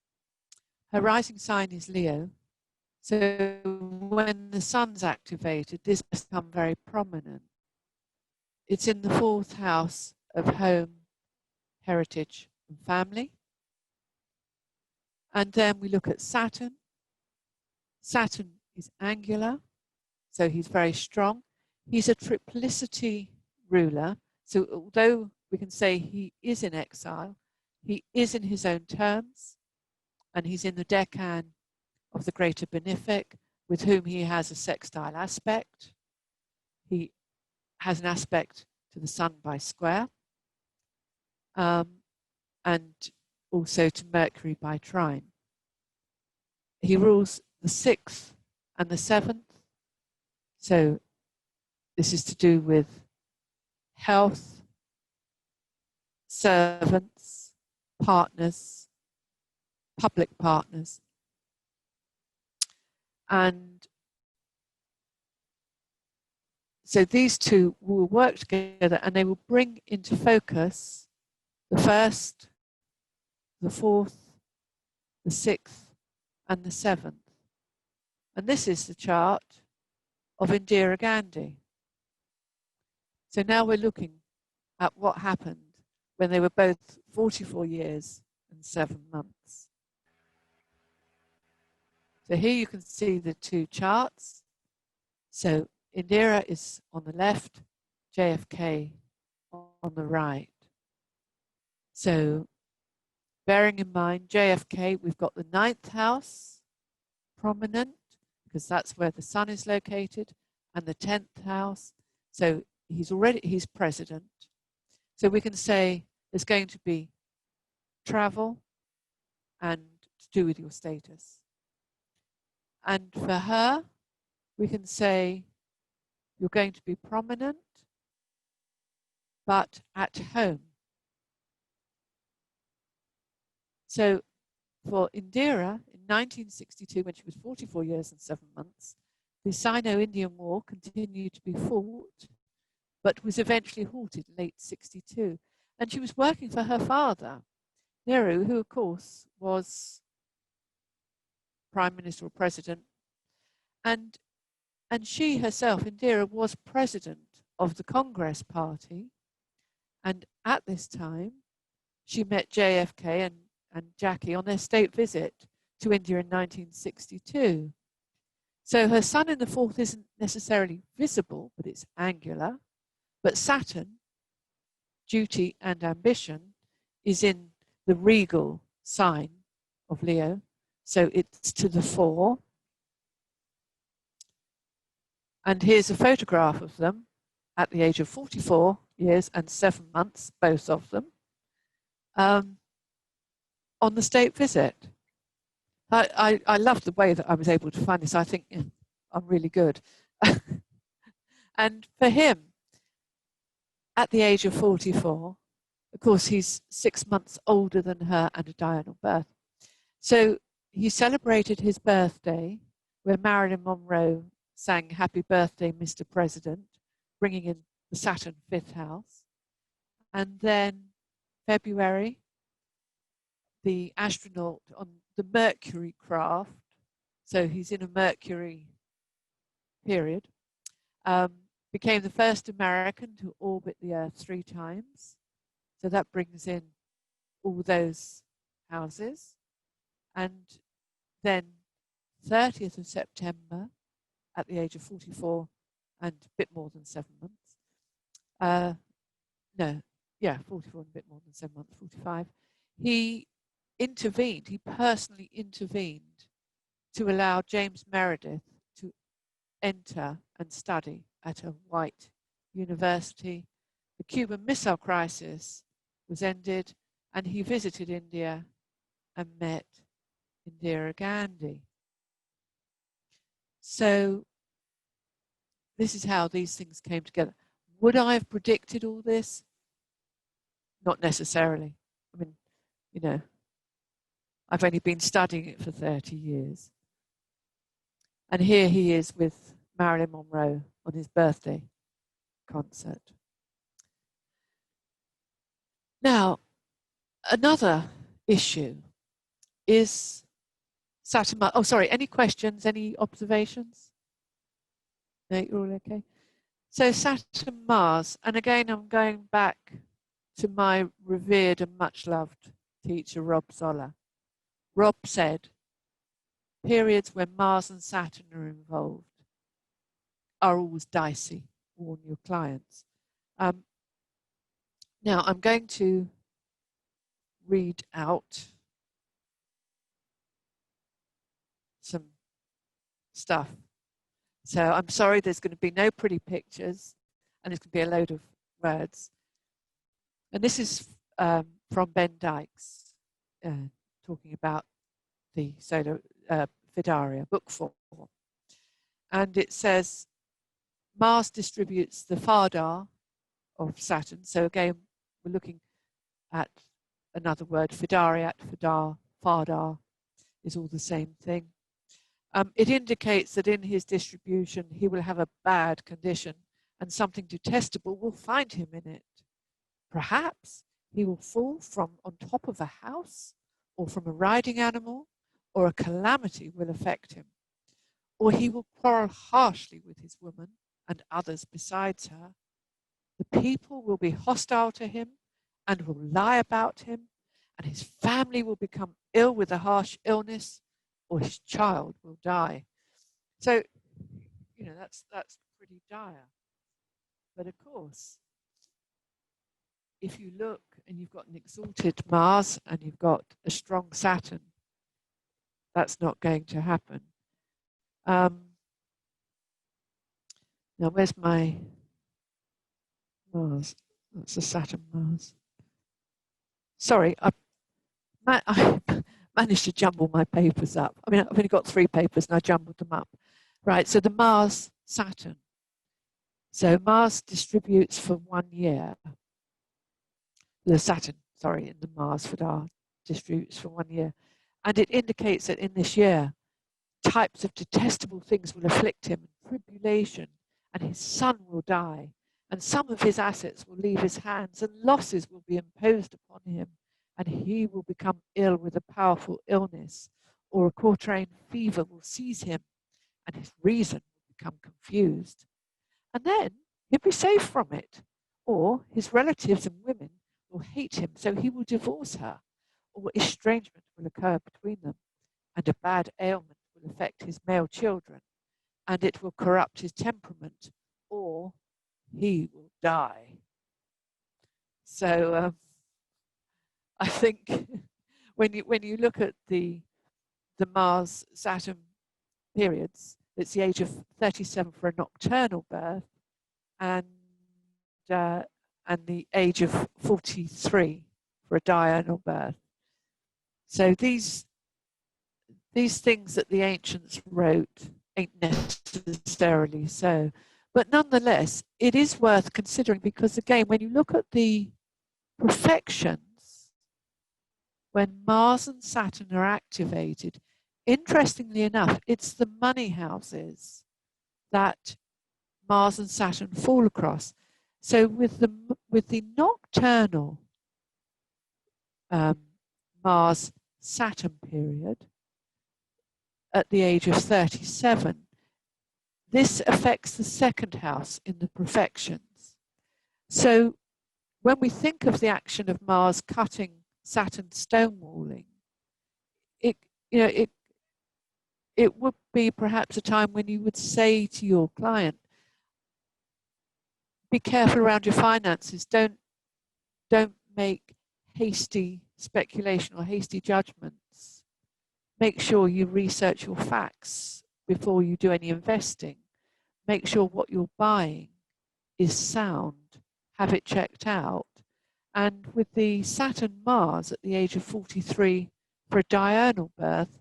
Her rising sign is Leo. So when the sun's activated, this has become very prominent. It's in the 4th house of home, heritage, and family. And then we look at Saturn. Saturn is angular, so he's very strong. He's a triplicity ruler. So although we can say he is in exile, he is in his own terms, and he's in the decan of the greater benefic, with whom he has a sextile aspect. He has an aspect to the sun by square, and also to Mercury by trine. He rules the 6th and the 7th. So this is to do with health, servants, partners, public partners. And so these two will work together, and they will bring into focus the 1st, the 4th, the 6th, and the 7th. And this is the chart of Indira Gandhi. So now we're looking at what happened when they were both 44 years and 7 months. So here you can see the two charts. So Indira is on the left, JFK on the right. So bearing in mind JFK, we've got the 9th house prominent, because that's where the sun is located, and the 10th house. So he's president. So we can say there's going to be travel and to do with your status. And for her, we can say you're going to be prominent, but at home. So for Indira, in 1962, when she was 44 years and 7 months, the Sino-Indian War continued to be fought, but was eventually halted in late 62. And she was working for her father, Nehru, who of course was Prime Minister or President. And she herself, Indira, was president of the Congress Party. And at this time, she met JFK and Jackie on their state visit to India in 1962. So her sun in the 4th isn't necessarily visible, but it's angular. But Saturn, duty and ambition, is in the regal sign of Leo. So it's to the 4. And here's a photograph of them at the age of 44 years and 7 months, both of them, on the state visit. I love the way that I was able to find this. I think I'm really good. And for him, at the age of 44, of course, he's 6 months older than her and a diurnal birth. So he celebrated his birthday where Marilyn Monroe sang "Happy Birthday, Mr. President," bringing in the Saturn 5th house. And then February, the astronaut on the Mercury craft, so he's in a Mercury period, became the first American to orbit the Earth 3 times. So that brings in all those houses. And then 30th of September, at the age of 44 and a bit more than 7 months. 44 and a bit more than 7 months, 45. He intervened, he personally intervened to allow James Meredith to enter and study at a white university. The Cuban Missile Crisis was ended, and he visited India and met Indira Gandhi. So this is how these things came together. Would I have predicted all this? Not necessarily. I mean, you know, I've only been studying it for 30 years. And here he is with Marilyn Monroe on his birthday concert. Now, another issue is Saturn. Oh, sorry, any questions, any observations? No, you're all okay? So Saturn Mars, and again, I'm going back to my revered and much loved teacher, Rob Zoller. Rob said, periods when Mars and Saturn are involved are always dicey. Warn your clients. Now, I'm going to read out some stuff. So I'm sorry, there's going to be no pretty pictures, and there's going to be a load of words. And this is from Ben Dykes, talking about the solar Firdaria, book 4. And it says, Mars distributes the Fardar of Saturn. So again, we're looking at another word, Firdaria, Fardar is all the same thing. It indicates that in his distribution, he will have a bad condition and something detestable will find him in it. Perhaps he will fall from on top of a house or from a riding animal, or a calamity will affect him. Or he will quarrel harshly with his woman and others besides her. The people will be hostile to him and will lie about him, and his family will become ill with a harsh illness, or his child will die. So, you know, that's pretty dire. But of course, if you look and you've got an exalted Mars and you've got a strong Saturn, that's not going to happen. Now, where's my Mars? That's the Saturn Mars. Sorry, I managed to jumble my papers up. I mean, I've only got 3 papers and I jumbled them up. Right, so the Mars, Saturn. So Mars distributes for 1 year. The Saturn, sorry, in the Mars Fidar distributes for 1 year. And it indicates that in this year, types of detestable things will afflict him, tribulation, and his son will die, and some of his assets will leave his hands, and losses will be imposed upon him, and he will become ill with a powerful illness, or a quarantine fever will seize him, and his reason will become confused. And then he'll be safe from it, or his relatives and women will hate him, so he will divorce her, or estrangement will occur between them, and a bad ailment will affect his male children, and it will corrupt his temperament, or he will die. So I think when you look at the Mars Saturn periods, it's the age of 37 for a nocturnal birth, and the age of 43 for a diurnal birth. So these things that the ancients wrote ain't necessarily so. But nonetheless, it is worth considering, because again, when you look at the perfections, when Mars and Saturn are activated, interestingly enough, it's the money houses that Mars and Saturn fall across. So with the nocturnal Mars Saturn period at the age of 37, this affects the second house in the perfections. So when we think of the action of Mars cutting Saturn stonewalling, it would be perhaps a time when you would say to your client, be careful around your finances. Don't make hasty speculation or hasty judgments. Make sure you research your facts before you do any investing. Make sure what you're buying is sound. Have it checked out. And with the Saturn Mars at the age of 43 for a diurnal birth,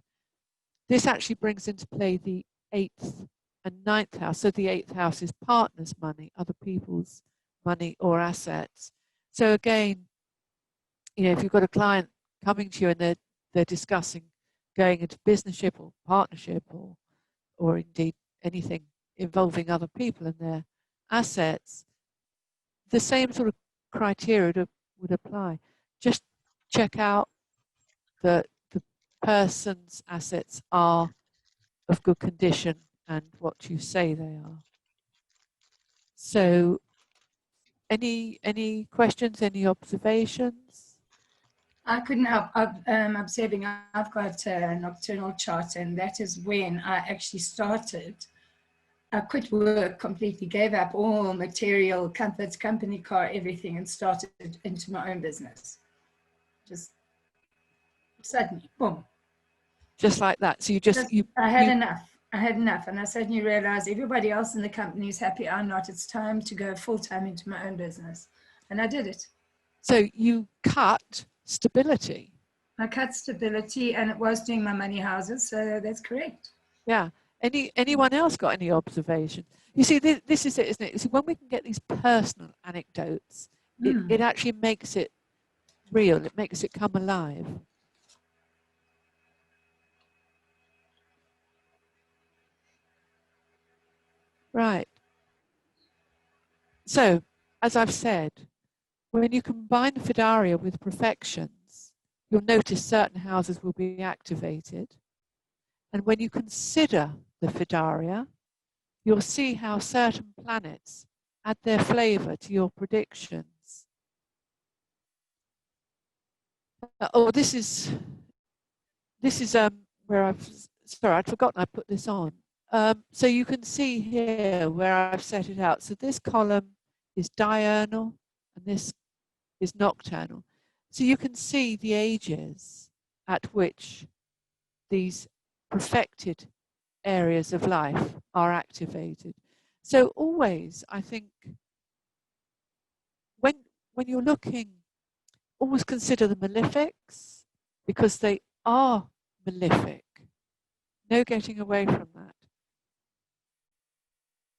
this actually brings into play the 8th and 9th house. So the 8th house is partners' money, other people's money or assets. So again, you know, if you've got a client coming to you and they're discussing going into businessship or partnership or indeed anything involving other people and their assets, the same sort of criteria would apply. Just check out that the person's assets are of good condition and what you say they are. So any questions, any observations? I couldn't help observing. I've got a nocturnal chart, and that is when I actually started. I quit work completely, gave up all material comforts, company car, everything, and started into my own business. Just suddenly, boom. Just like that. So I had enough. I had enough, and I suddenly realized everybody else in the company is happy. I'm not. It's time to go full time into my own business, and I did it. So you cut stability. I cut stability, and it was doing my money houses, so that's correct. Yeah. Anyone else got any observations? You see, this is it, isn't it? See, when we can get these personal anecdotes, it actually makes it real. It makes it come alive. Right. So, as I've said, when you combine Firdaria with perfections, you'll notice certain houses will be activated. And when you consider the Firdaria, you'll see how certain planets add their flavor to your predictions. Oh, this is where I'd forgotten I put this on. So you can see here where I've set it out. So this column is diurnal and this is nocturnal. So you can see the ages at which these perfected areas of life are activated. So always, I think, when you're looking, always consider the malefics, because they are malefic. No getting away from that.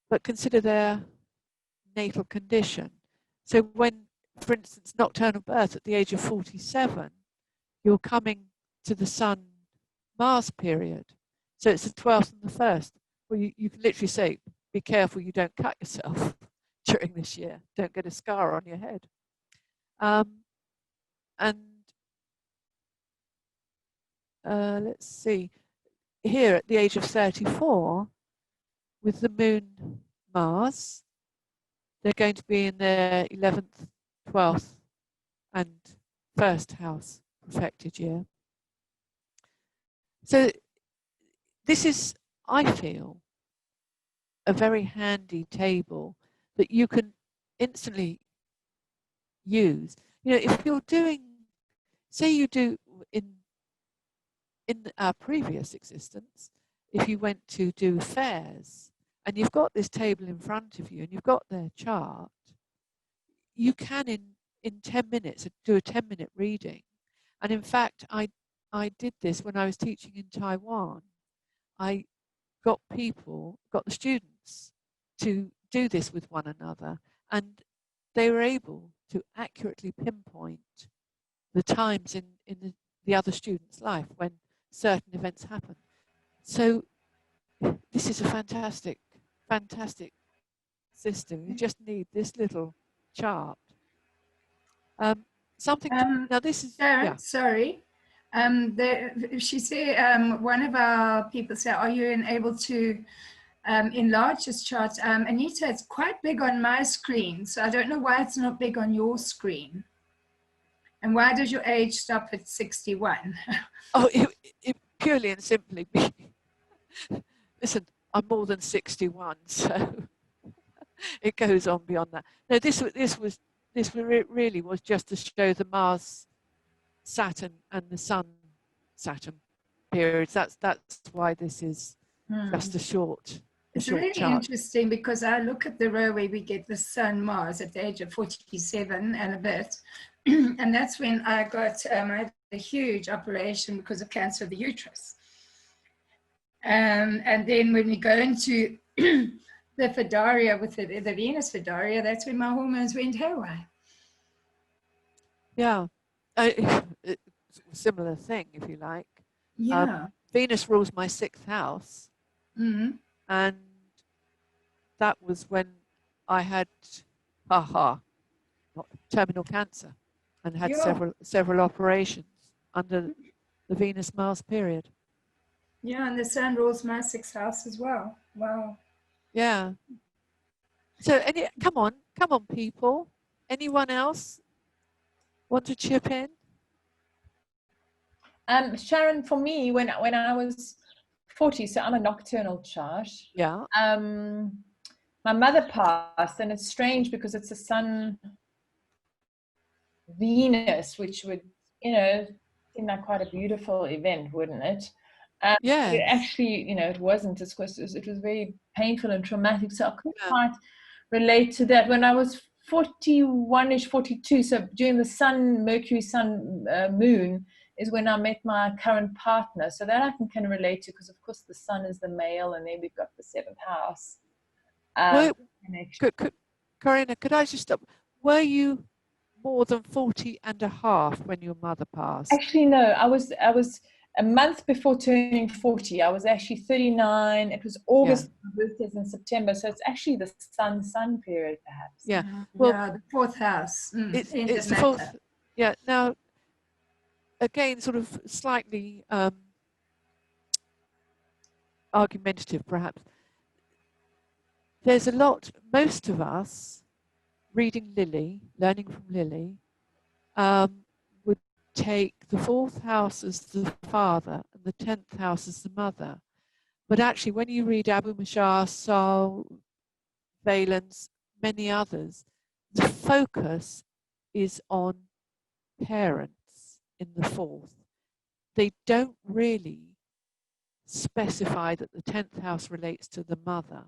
But consider their natal condition. So when, for instance, nocturnal birth at the age of 47, you're coming to the Sun-Mars period. So it's the 12th and the 1st. Well, you can literally say, be careful you don't cut yourself during this year. Don't get a scar on your head. Let's see. Here at the age of 34, with the moon Mars, they're going to be in their 11th, 12th and 1st house perfected year. So this is, I feel, a very handy table that you can instantly use. You know, if you're doing, say you do in our previous existence, if you went to do fairs and you've got this table in front of you and you've got their chart, you can in 10 minutes do a 10-minute reading. And in fact, I did this when I was teaching in Taiwan. I got the students to do this with one another, and they were able to accurately pinpoint the times in the other student's life when certain events happen. So this is a fantastic system. You just need this little chart. Now this is Sharon, yeah. Sorry. She said, one of our people said, are you able to enlarge this chart? Anita, it's quite big on my screen, so I don't know why it's not big on your screen. And why does your age stop at 61? Oh, it purely and simply. Listen, I'm more than 61, so it goes on beyond that. No, this really was just to show the Mars, Saturn, and the Sun, Saturn periods. That's why this is just a short. It's really interesting because I look at the row where we get the Sun Mars at the age of 47 and a bit, and that's when I got I had a huge operation because of cancer of the uterus. And then when we go into the Firdaria with the Venus Firdaria, that's when my hormones went haywire. Yeah. It's a similar thing, if you like. Yeah. Venus rules my 6th house. Mm-hmm. And that was when I had, terminal cancer and had Yeah. several operations under the Venus-Mars period. Yeah, and the sun rules my 6th house as well. Wow. Yeah. So come on, people. Anyone else want to chip in? Sharon, for me, when I was 40, so I'm a nocturnal chart. Yeah. My mother passed, and it's strange because it's a sun Venus, which would, seem like quite a beautiful event, wouldn't it? Yeah. It actually, it wasn't. It was very painful and traumatic. So I couldn't quite relate to that. When I was 41ish, 42, so during the sun, Mercury, sun, moon, is when I met my current partner. So that I can relate to, because of course the sun is the male, and then we've got the 7th house. Karina, could I just stop? Were you more than 40 and a half when your mother passed? Actually, no. I was a month before turning 40. I was actually 39. It was August. My birthday's in September, so it's actually the sun period, perhaps. Yeah. Well, yeah, the 4th house. It's the 4th. Yeah. Now, again, sort of slightly argumentative, perhaps. There's a lot. Most of us reading Lily, learning from Lily, would take the 4th house as the father and the 10th house as the mother. But actually, when you read Abu Mashar, Sol, Valence, many others, the focus is on parents in the 4th. They don't really specify that the 10th house relates to the mother.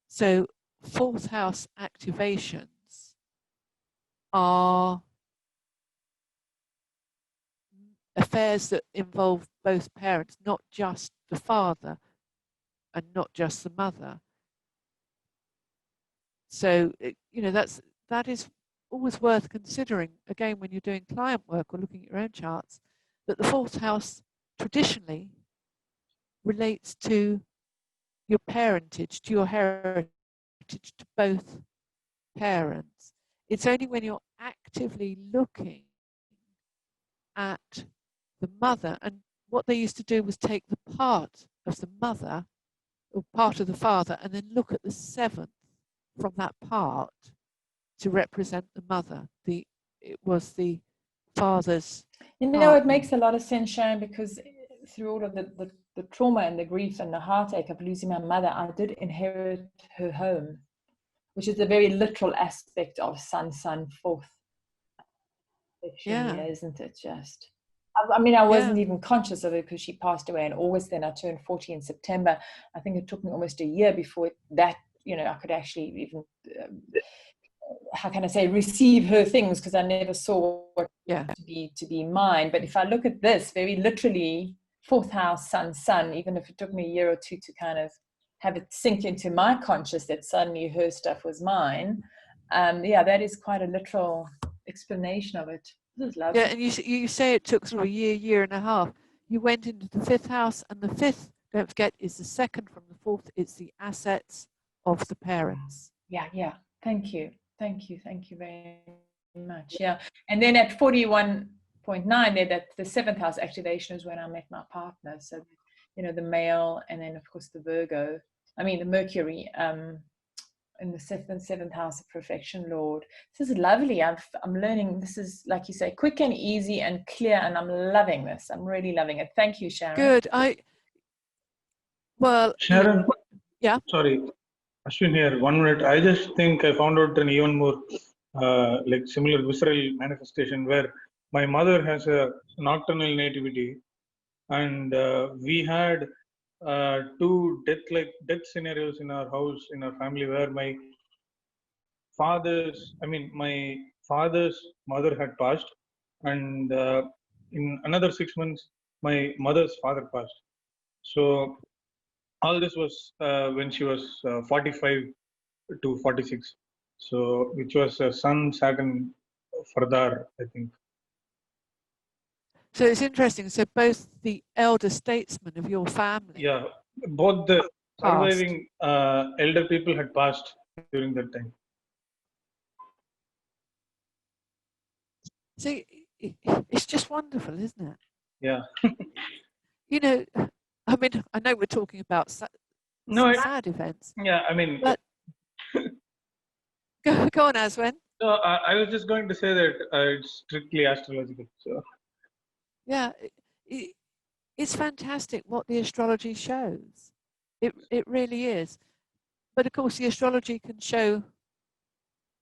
So 4th house activations are affairs that involve both parents, not just the father and not just the mother. So, that is always worth considering, again, when you're doing client work or looking at your own charts, that the 4th house traditionally relates to your parentage, to your heritage, to both parents. It's only when you're actively looking at the mother, and what they used to do was take the part of the mother or part of the father and then look at the 7th from that part to represent the mother. It was the father's It makes a lot of sense, Sharon, because through all of the trauma and the grief and the heartache of losing my mother, I did inherit her home, which is a very literal aspect of sun 4th. Yeah, isn't it just? I wasn't even conscious of it because she passed away in August. Then I turned 40 in September. I think it took me almost a year before that, I could actually even, how can I say, receive her things, because I never saw what to be mine. But if I look at this very literally, 4th house, sun, even if it took me a year or two to kind of have it sink into my conscious that suddenly her stuff was mine, that is quite a literal explanation of it. This is lovely. Yeah, and you say it took sort of a year and a half. You went into the 5th house, and the 5th, don't forget, is the 2nd from the 4th. It's the assets of the parents. Yeah. Thank you very much. Yeah, and then at 41.9, there, that the 7th house activation is when I met my partner. So, the male, and then of course the the Mercury, in the 7th house of perfection, Lord. This is lovely. I'm learning. This is, like you say, quick and easy and clear, and I'm loving this. I'm really loving it. Thank you, Sharon. Good. Sharon. Yeah. Sorry, Ashwin here. 1 minute. I just think I found out an even more similar visceral manifestation where my mother has a nocturnal nativity, and we had 2 death scenarios in our house, in our family, where my father's mother had passed, and in another 6 months my mother's father passed. So all this was when she was 45 to 46. So which was Sun Saturn Fardar, I think. So it's interesting. So both the elder statesmen of your family, Yeah, both the passed. surviving elder people had passed during that time. See, it's just wonderful, isn't it? Yeah. You know, I mean, I know we're talking about sad events. Yeah, I mean, but go on, Aswen. so I was just going to say that it's strictly astrological. So Yeah, it's fantastic what the astrology shows. It really is. But of course, the astrology can show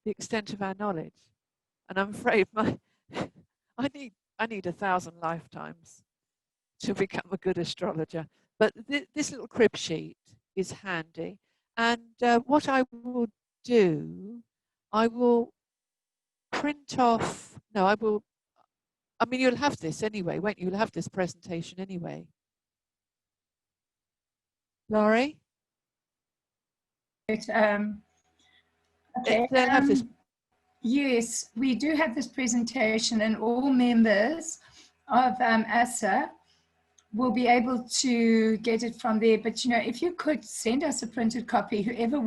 the extent of our knowledge, and I'm afraid I need 1,000 lifetimes to become a good astrologer. But this little crib sheet is handy, and what I will do, I will print off. No, I will. I mean, you'll have this anyway, won't you? You'll have this presentation anyway. Laurie? Okay. They'll have this. Yes, we do have this presentation, and all members of ASA will be able to get it from there. But you know, if you could send us a printed copy, whoever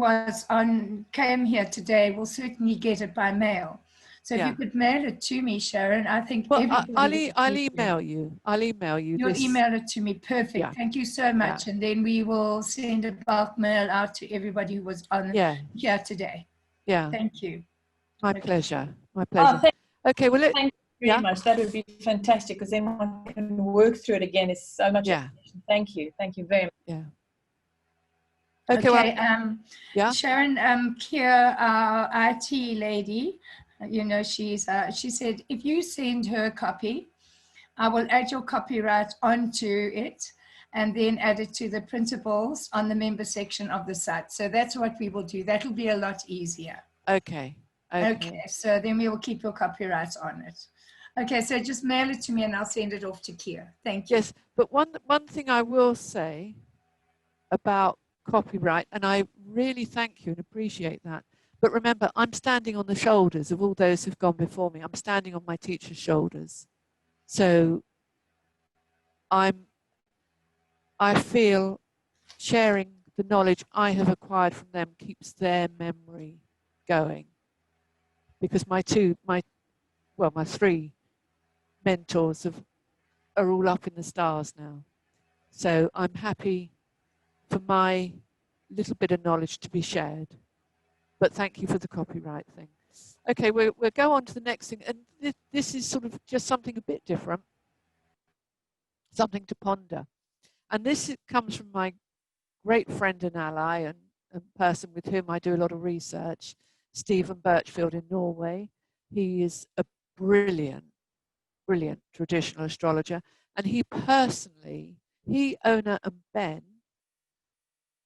came here today will certainly get it by mail. So if you could mail it to me, Sharon, I think everybody. I'll email you. I'll email you. You'll email it to me. Perfect. Yeah. Thank you so much. And then we will send a bulk mail out to everybody who was on here today. Yeah. Thank you. My pleasure. My pleasure. Okay. Well, thank you very much. That would be fantastic, because then one can work through it again. It's so much. Yeah. Thank you. Thank you very much. Yeah. Okay. Sharon, Kier, our IT lady, you know, she said, if you send her a copy, I will add your copyright onto it and then add it to the printables on the member section of the site. So that's what we will do. That'll be a lot easier. Okay. Okay. So then we will keep your copyright on it. Okay. So just mail it to me and I'll send it off to Kier. Thank you. Yes. But one thing I will say about copyright, and I really thank you and appreciate that. But remember, I'm standing on the shoulders of all those who've gone before me. I'm standing on my teacher's shoulders. So I feel sharing the knowledge I have acquired from them keeps their memory going. Because my three mentors are all up in the stars now. So I'm happy for my little bit of knowledge to be shared. But thank you for the copyright thing. Okay, we'll go on to the next thing. And this is sort of just something a bit different, something to ponder. And this comes from my great friend and ally and person with whom I do a lot of research, Stephen Birchfield in Norway. He is a brilliant traditional astrologer. And he, Ona and Ben,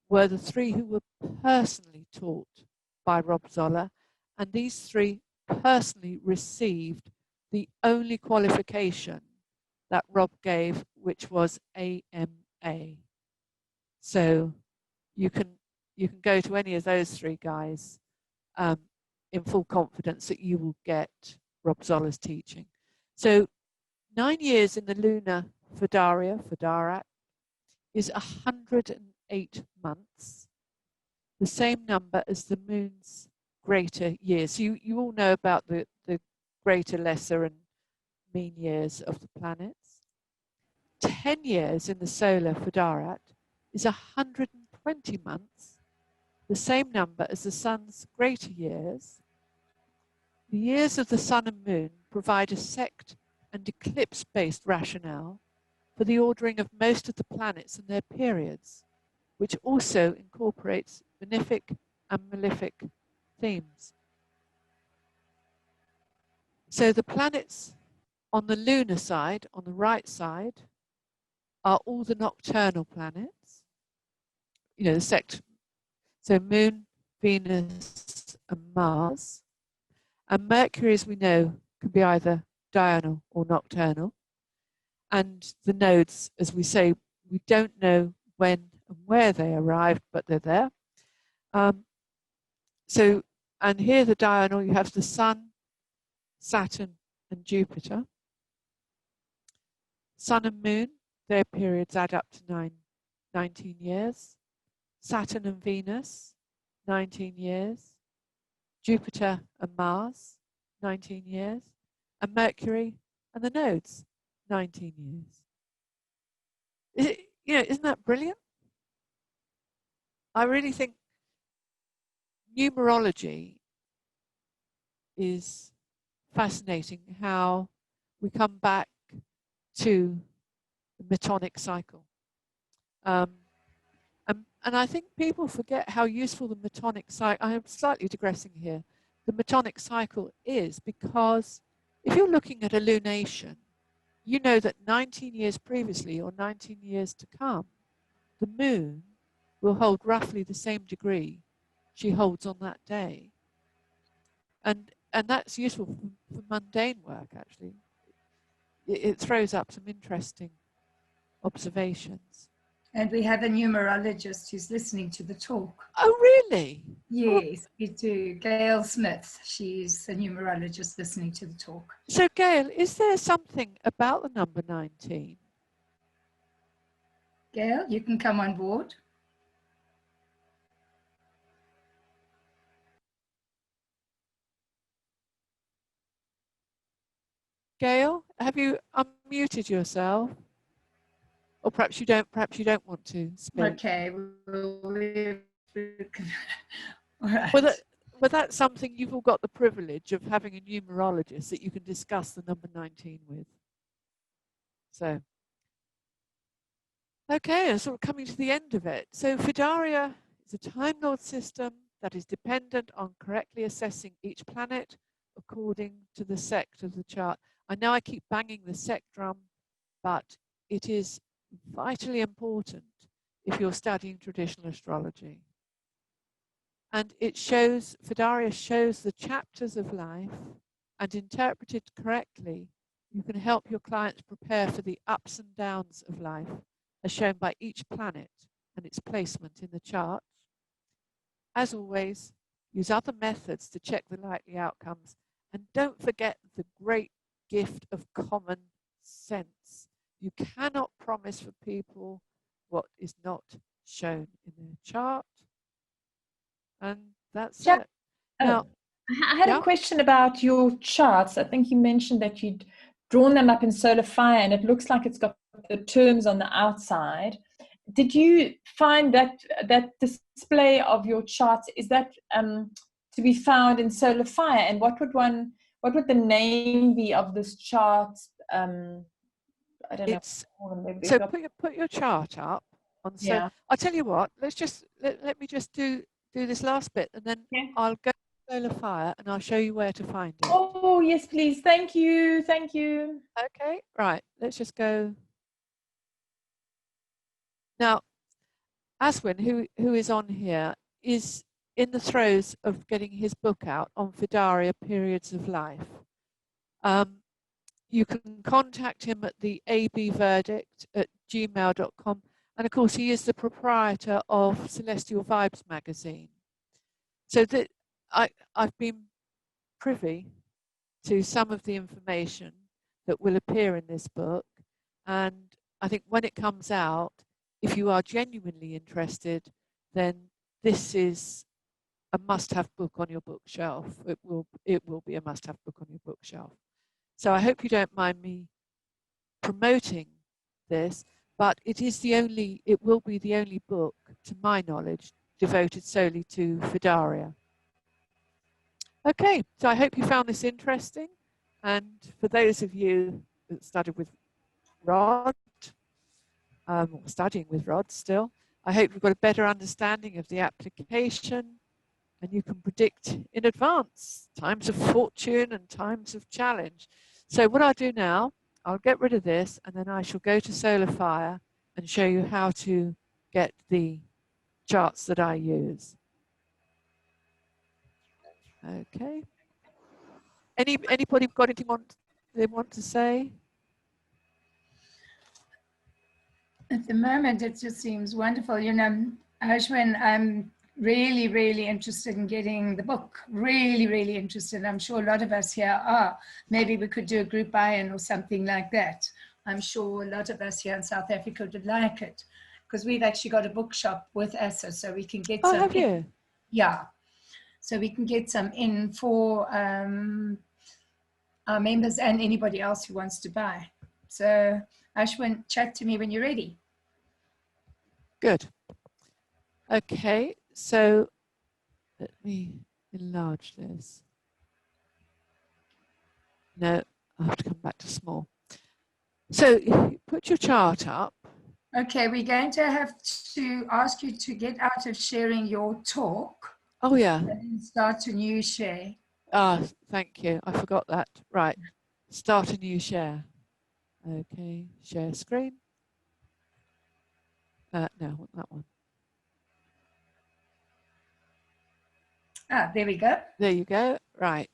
were the three who were personally taught by Rob Zoller, and these three personally received the only qualification that Rob gave, which was AMA. So you can go to any of those three guys in full confidence that you will get Rob Zoller's teaching. So 9 years in the lunar Firdaria, is 108 months, the same number as the moon's greater years. You all know about the greater, lesser, and mean years of the planets. 10 years in the solar Firdaria is 120 months, the same number as the sun's greater years. The years of the sun and moon provide a sect and eclipse-based rationale for the ordering of most of the planets and their periods, which also incorporates benefic and malefic themes. So the planets on the lunar side, on the right side, are all the nocturnal planets, you know, the sect. So Moon, Venus, and Mars. And Mercury, as we know, can be either diurnal or nocturnal. And the nodes, as we say, We don't know when and where they arrived, but they're there. And here the diurnal, you have the Sun, Saturn, and Jupiter. Sun and Moon, their periods add up to 19 years. Saturn and Venus, 19 years. Jupiter and Mars, 19 years. And Mercury and the nodes, 19 years. Isn't that brilliant? I really think numerology is fascinating, how we come back to the metonic cycle. And I think people forget how useful the metonic cycle, I am slightly digressing here, the metonic cycle is, because if you're looking at a lunation, you know that 19 years previously or 19 years to come, the moon will hold roughly the same degree she holds on that day. And that's useful for mundane work, actually. It throws up some interesting observations. And we have a numerologist who's listening to the talk. Oh, really? Yes, we do. Gail Smith. She's a numerologist listening to the talk. So, Gail, is there something about the number 19? Gail, you can come on board. Gail, have you unmuted yourself? Or perhaps you don't want to speak. Okay. All right. Well, that's something you've all got the privilege of having a numerologist that you can discuss the number 19 with. So, okay, I'm sort of coming to the end of it. So Firdaria is a Time Lord system that is dependent on correctly assessing each planet according to the sect of the chart. I know I keep banging the sect drum, but it is vitally important if you're studying traditional astrology. And Firdaria shows the chapters of life, and interpreted correctly, you can help your clients prepare for the ups and downs of life, as shown by each planet and its placement in the chart. As always, use other methods to check the likely outcomes, and don't forget the great gift of common sense. You cannot promise for people what is not shown in their chart. And that's it. Now, I had a question about your charts. I think you mentioned that you'd drawn them up in Solar Fire, and it looks like it's got the terms on the outside. Did you find that display of your charts, is that to be found in Solar Fire? And what would the name be of this chart? I don't know. So put your chart up on. Yeah. I'll tell you what. Let's just let me just do this last bit, and then I'll go to Solar Fire and I'll show you where to find it. Oh yes, please. Thank you. Thank you. Okay. Right. Let's just go. Now, Aswin, who is on here, is in the throes of getting his book out on Firdaria Periods of Life. You can contact him at the abverdict@gmail.com. And of course, he is the proprietor of Celestial Vibes magazine. So that I've been privy to some of the information that will appear in this book. And I think when it comes out, if you are genuinely interested, then this is a must-have book on your bookshelf. It will be a must-have book on your bookshelf. So I hope you don't mind me promoting this, but it will be the only book, to my knowledge, devoted solely to Firdaria. Okay, so I hope you found this interesting. And for those of you that studied with Rod, or studying with Rod still, I hope you've got a better understanding of the application, and you can predict in advance times of fortune and times of challenge. So what I'll do now, I'll get rid of this, and then I shall go to Solar Fire and show you how to get the charts that I use. Okay. Anybody got anything they want to say? At the moment, it just seems wonderful. You know, Ashwin, I'm really, really interested in getting the book. Really, really interested. I'm sure a lot of us here are. Maybe we could do a group buy-in or something like that. I'm sure a lot of us here in South Africa would like it, because we've actually got a bookshop with ASA, so we can get Oh, some. have you? Yeah, so we can get some in for our members and anybody else who wants to buy. So Ashwin, chat to me when you're ready. Good. Okay, so let me enlarge this. No, I have to come back to small. So you put your chart up. Okay, we're going to have to ask you to get out of sharing your talk Oh, yeah. and start a new share. Ah, thank you. I forgot that. Right. Start a new share. Okay, share screen. No, I want that one. Ah, there we go. There you go. Right.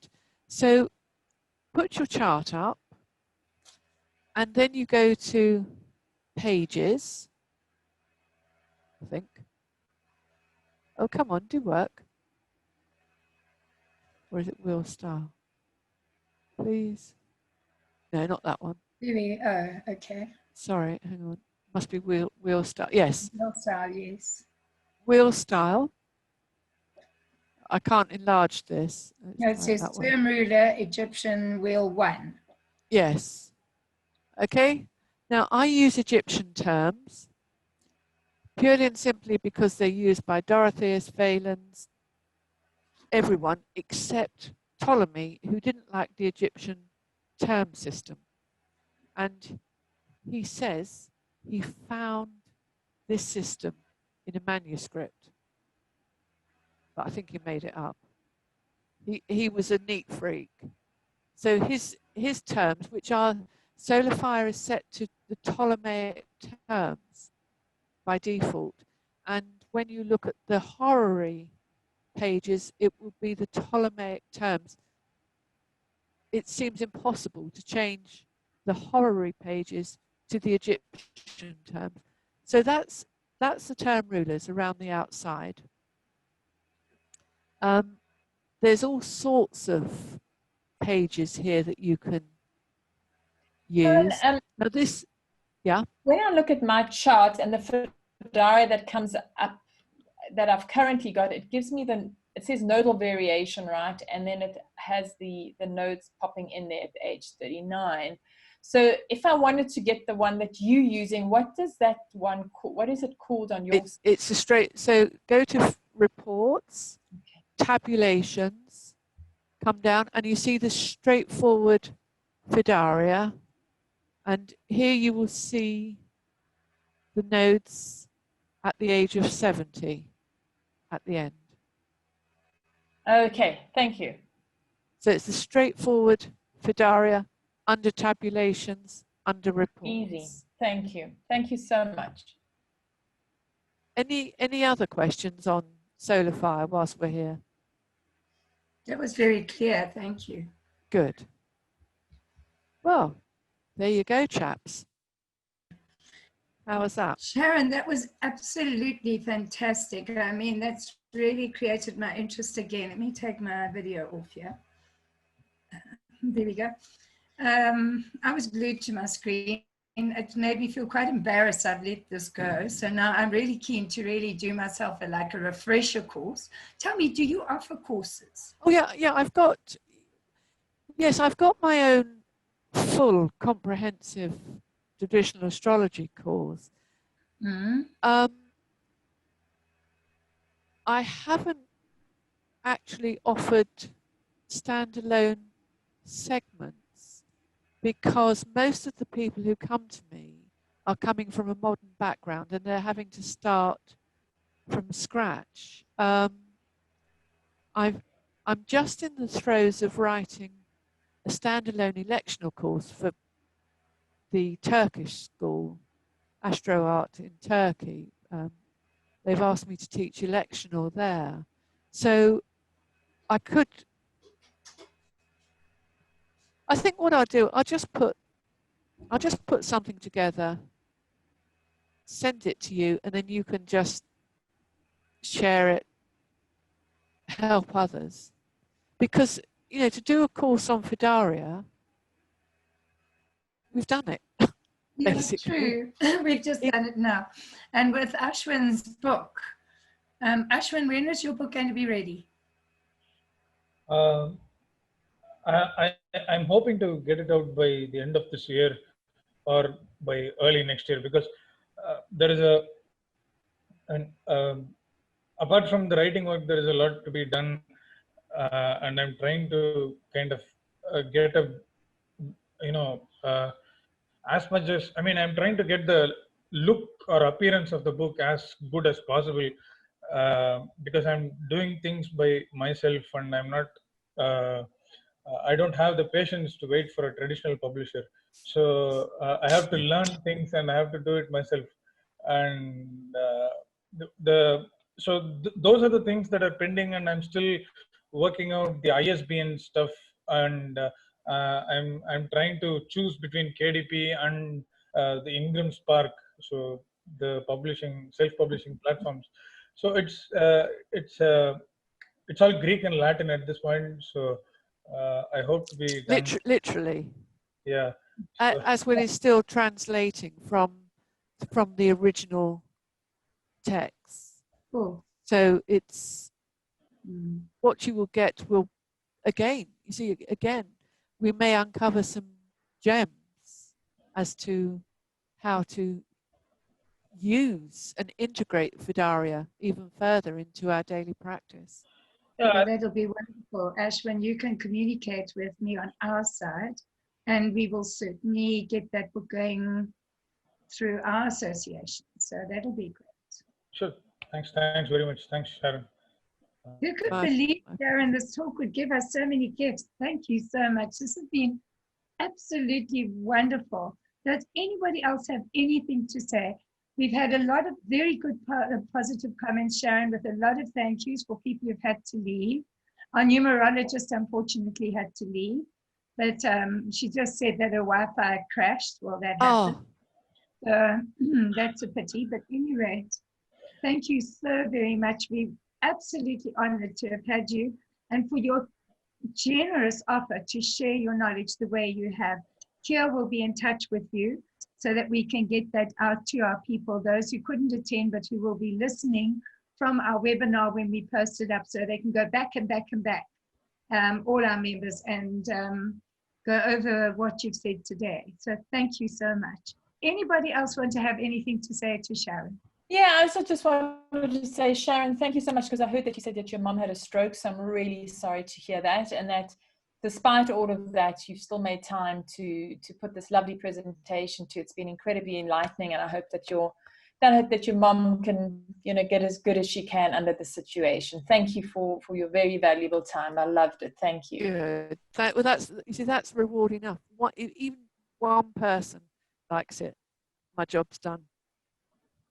So put your chart up and then you go to pages, I think. Oh, come on, do work. Or is it wheel style? Please. No, not that one. Oh, okay. Sorry, hang on. Must be wheel style. Yes. Wheel style, yes. Wheel style. I can't enlarge this. No, it says term ruler, Egyptian wheel 1. Yes. Okay. Now I use Egyptian terms purely and simply because they're used by Dorotheus, Valens, everyone except Ptolemy, who didn't like the Egyptian term system. And he says he found this system in a manuscript, but I think he made it up. He was a neat freak. So his terms, which are solar fire is set to the Ptolemaic terms by default. And when you look at the horary pages, it will be the Ptolemaic terms. It seems impossible to change the horary pages to the Egyptian terms. So that's the term rulers around the outside. There's all sorts of pages here that you can use. Now this, yeah. When I look at my chart and the Firdaria that comes up that I've currently got, it gives me it says nodal variation, right? And then it has the nodes popping in there at age 39. So if I wanted to get the one that you're using, what does that one call, what is it called on your? It's a straight, so go to reports, tabulations, come down and you see the straightforward Firdaria. And here you will see the nodes at the age of 70 at the end. Okay, thank you. So it's the straightforward Firdaria under tabulations, under reports. Easy. Thank you. Thank you so much. Any other questions on solar fire whilst we're here? That was very clear. Thank you. Good. Well, there you go, chaps. How was that? Sharon, that was absolutely fantastic. I mean, that's really created my interest again. Let me take my video off here. There we go. I was glued to my screen. It made me feel quite embarrassed I've let this go. So now I'm really keen to really do myself like a refresher course. Tell me, do you offer courses? Oh yeah, I've got my own full comprehensive traditional astrology course. Mm-hmm. I haven't actually offered standalone segments because most of the people who come to me are coming from a modern background and they're having to start from scratch. I'm just in the throes of writing a standalone electional course for the Turkish school, Astro Art in Turkey. They've asked me to teach electional there. So I think what I'll do, I'll just put something together send it to you, and then you can just share it, help others. Because, you know, to do a course on Firdaria, we've done it. Yeah, Basically. true. We've just done it now. And with Ashwin's book, Ashwin, when is your book going to be ready? I'm hoping to get it out by the end of this year or by early next year, because there is apart from the writing work, there is a lot to be done, and I'm trying to kind of get a, you know, as much as, I mean, I'm trying to get the look or appearance of the book as good as possible, because I'm doing things by myself, and I'm not. I don't have the patience to wait for a traditional publisher. So I have to learn things and I have to do it myself. And those are the things that are pending, and I'm still working out the ISBN stuff. And I'm trying to choose between KDP and the Ingram Spark, so the self-publishing platforms. So it's all Greek and Latin at this point. So I hope to be done. Literally. Yeah. So. Ashwin is still translating from the original text. Cool. So it's what you will get will, again, you see, again, we may uncover some gems as to how to use and integrate Firdaria even further into our daily practice. Yeah, well, that'll be wonderful. Ashwin, you can communicate with me on our side, and we will certainly get that book going through our association. So that'll be great. Sure. Thanks very much. Thanks, Sharon. Who could believe, Sharon, this talk would give us so many gifts? Thank you so much. This has been absolutely wonderful. Does anybody else have anything to say? We've had a lot of very good positive comments, Sharon, with a lot of thank yous for people who've had to leave. Our numerologist unfortunately had to leave, but she just said that her Wi-Fi crashed. Well, that happened. So that's a pity, but at any rate, thank you so very much. We're absolutely honored to have had you, and for your generous offer to share your knowledge the way you have. Kia will be in touch with you so that we can get that out to our people, those who couldn't attend but who will be listening from our webinar when we post it up, so they can go back and back and back, all our members, and go over what you've said today. So thank you so much. Anybody else want to have anything to say to Sharon? Yeah, I also just wanted to say, Sharon, thank you so much, because I heard that you said that your mom had a stroke, so I'm really sorry to hear that, and that despite all of that, you've still made time to put this lovely presentation to. It's been incredibly enlightening, and I hope that your mom can, you know, get as good as she can under the situation. Thank you for your very valuable time. I loved it. Thank you. Good. Well, that's reward enough. Even one person likes it, my job's done.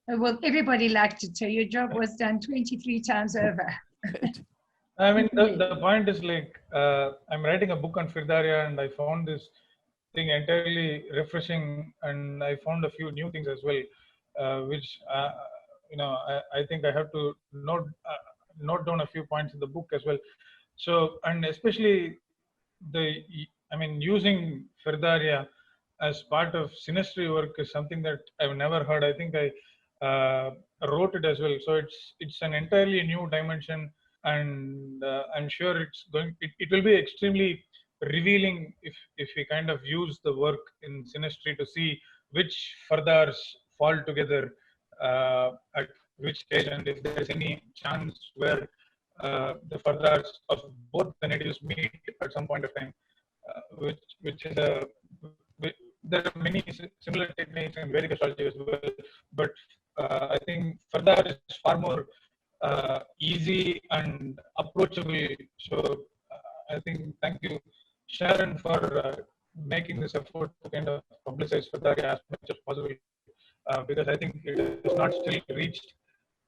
Well, everybody liked it, so your job was done 23 times over. Good. I mean, the point is, like, I'm writing a book on Firdaria, and I found this thing entirely refreshing, and I found a few new things as well, which you know, I think I have to note down a few points in the book as well. So, and especially using Firdaria as part of synastry work is something that I've never heard. I think I wrote it as well. So it's an entirely new dimension, and I'm sure it will be extremely revealing if we kind of use the work in synastry to see which fardars fall together at which stage, and if there is any chance where the fardars of both the natives meet at some point of time, which is there are many similar techniques in Vedic astrology as well, but I think Fardar is far more easy and approachable. So I think, thank you, Sharon, for making this effort to kind of publicize Fardar as much as possible, because I think it has not still reached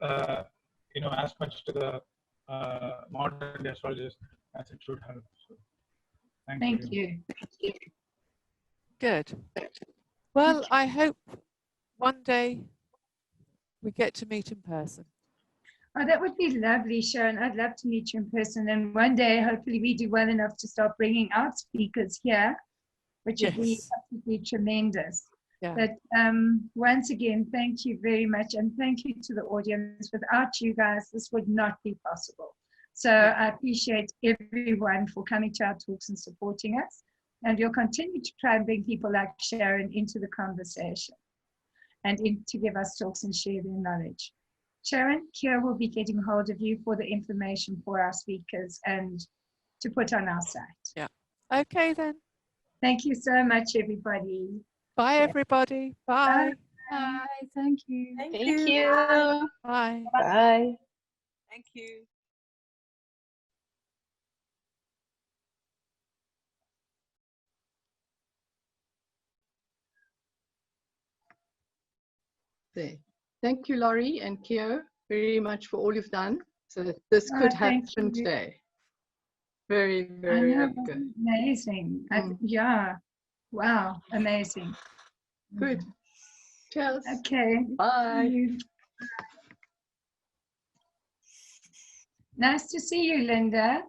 as much to the modern astrologers as it should have. So, thank you. Good. Well, I hope one day we get to meet in person. Oh, that would be lovely, Sharon. I'd love to meet you in person. And one day, hopefully, we do well enough to start bringing out speakers here, which would be Yes. absolutely tremendous. Yeah. But once again, thank you very much. And thank you to the audience. Without you guys, this would not be possible. So I appreciate everyone for coming to our talks and supporting us. And we'll continue to try and bring people like Sharon into the conversation and to give us talks and share their knowledge. Sharon, Kier will be getting hold of you for the information for our speakers and to put on our site. Yeah. Okay then. Thank you so much, everybody. Bye, Yeah. everybody. Bye. Bye. Thank you. Thank you. Bye. Bye. Thank you. There. Thank you, Laurie and Keo, very much for all you've done so that this could thank happen you. today. Very, I very, know, very good. amazing. Yeah. Wow, amazing. Good. Cheers. Okay. Bye. Nice to see you, Linda.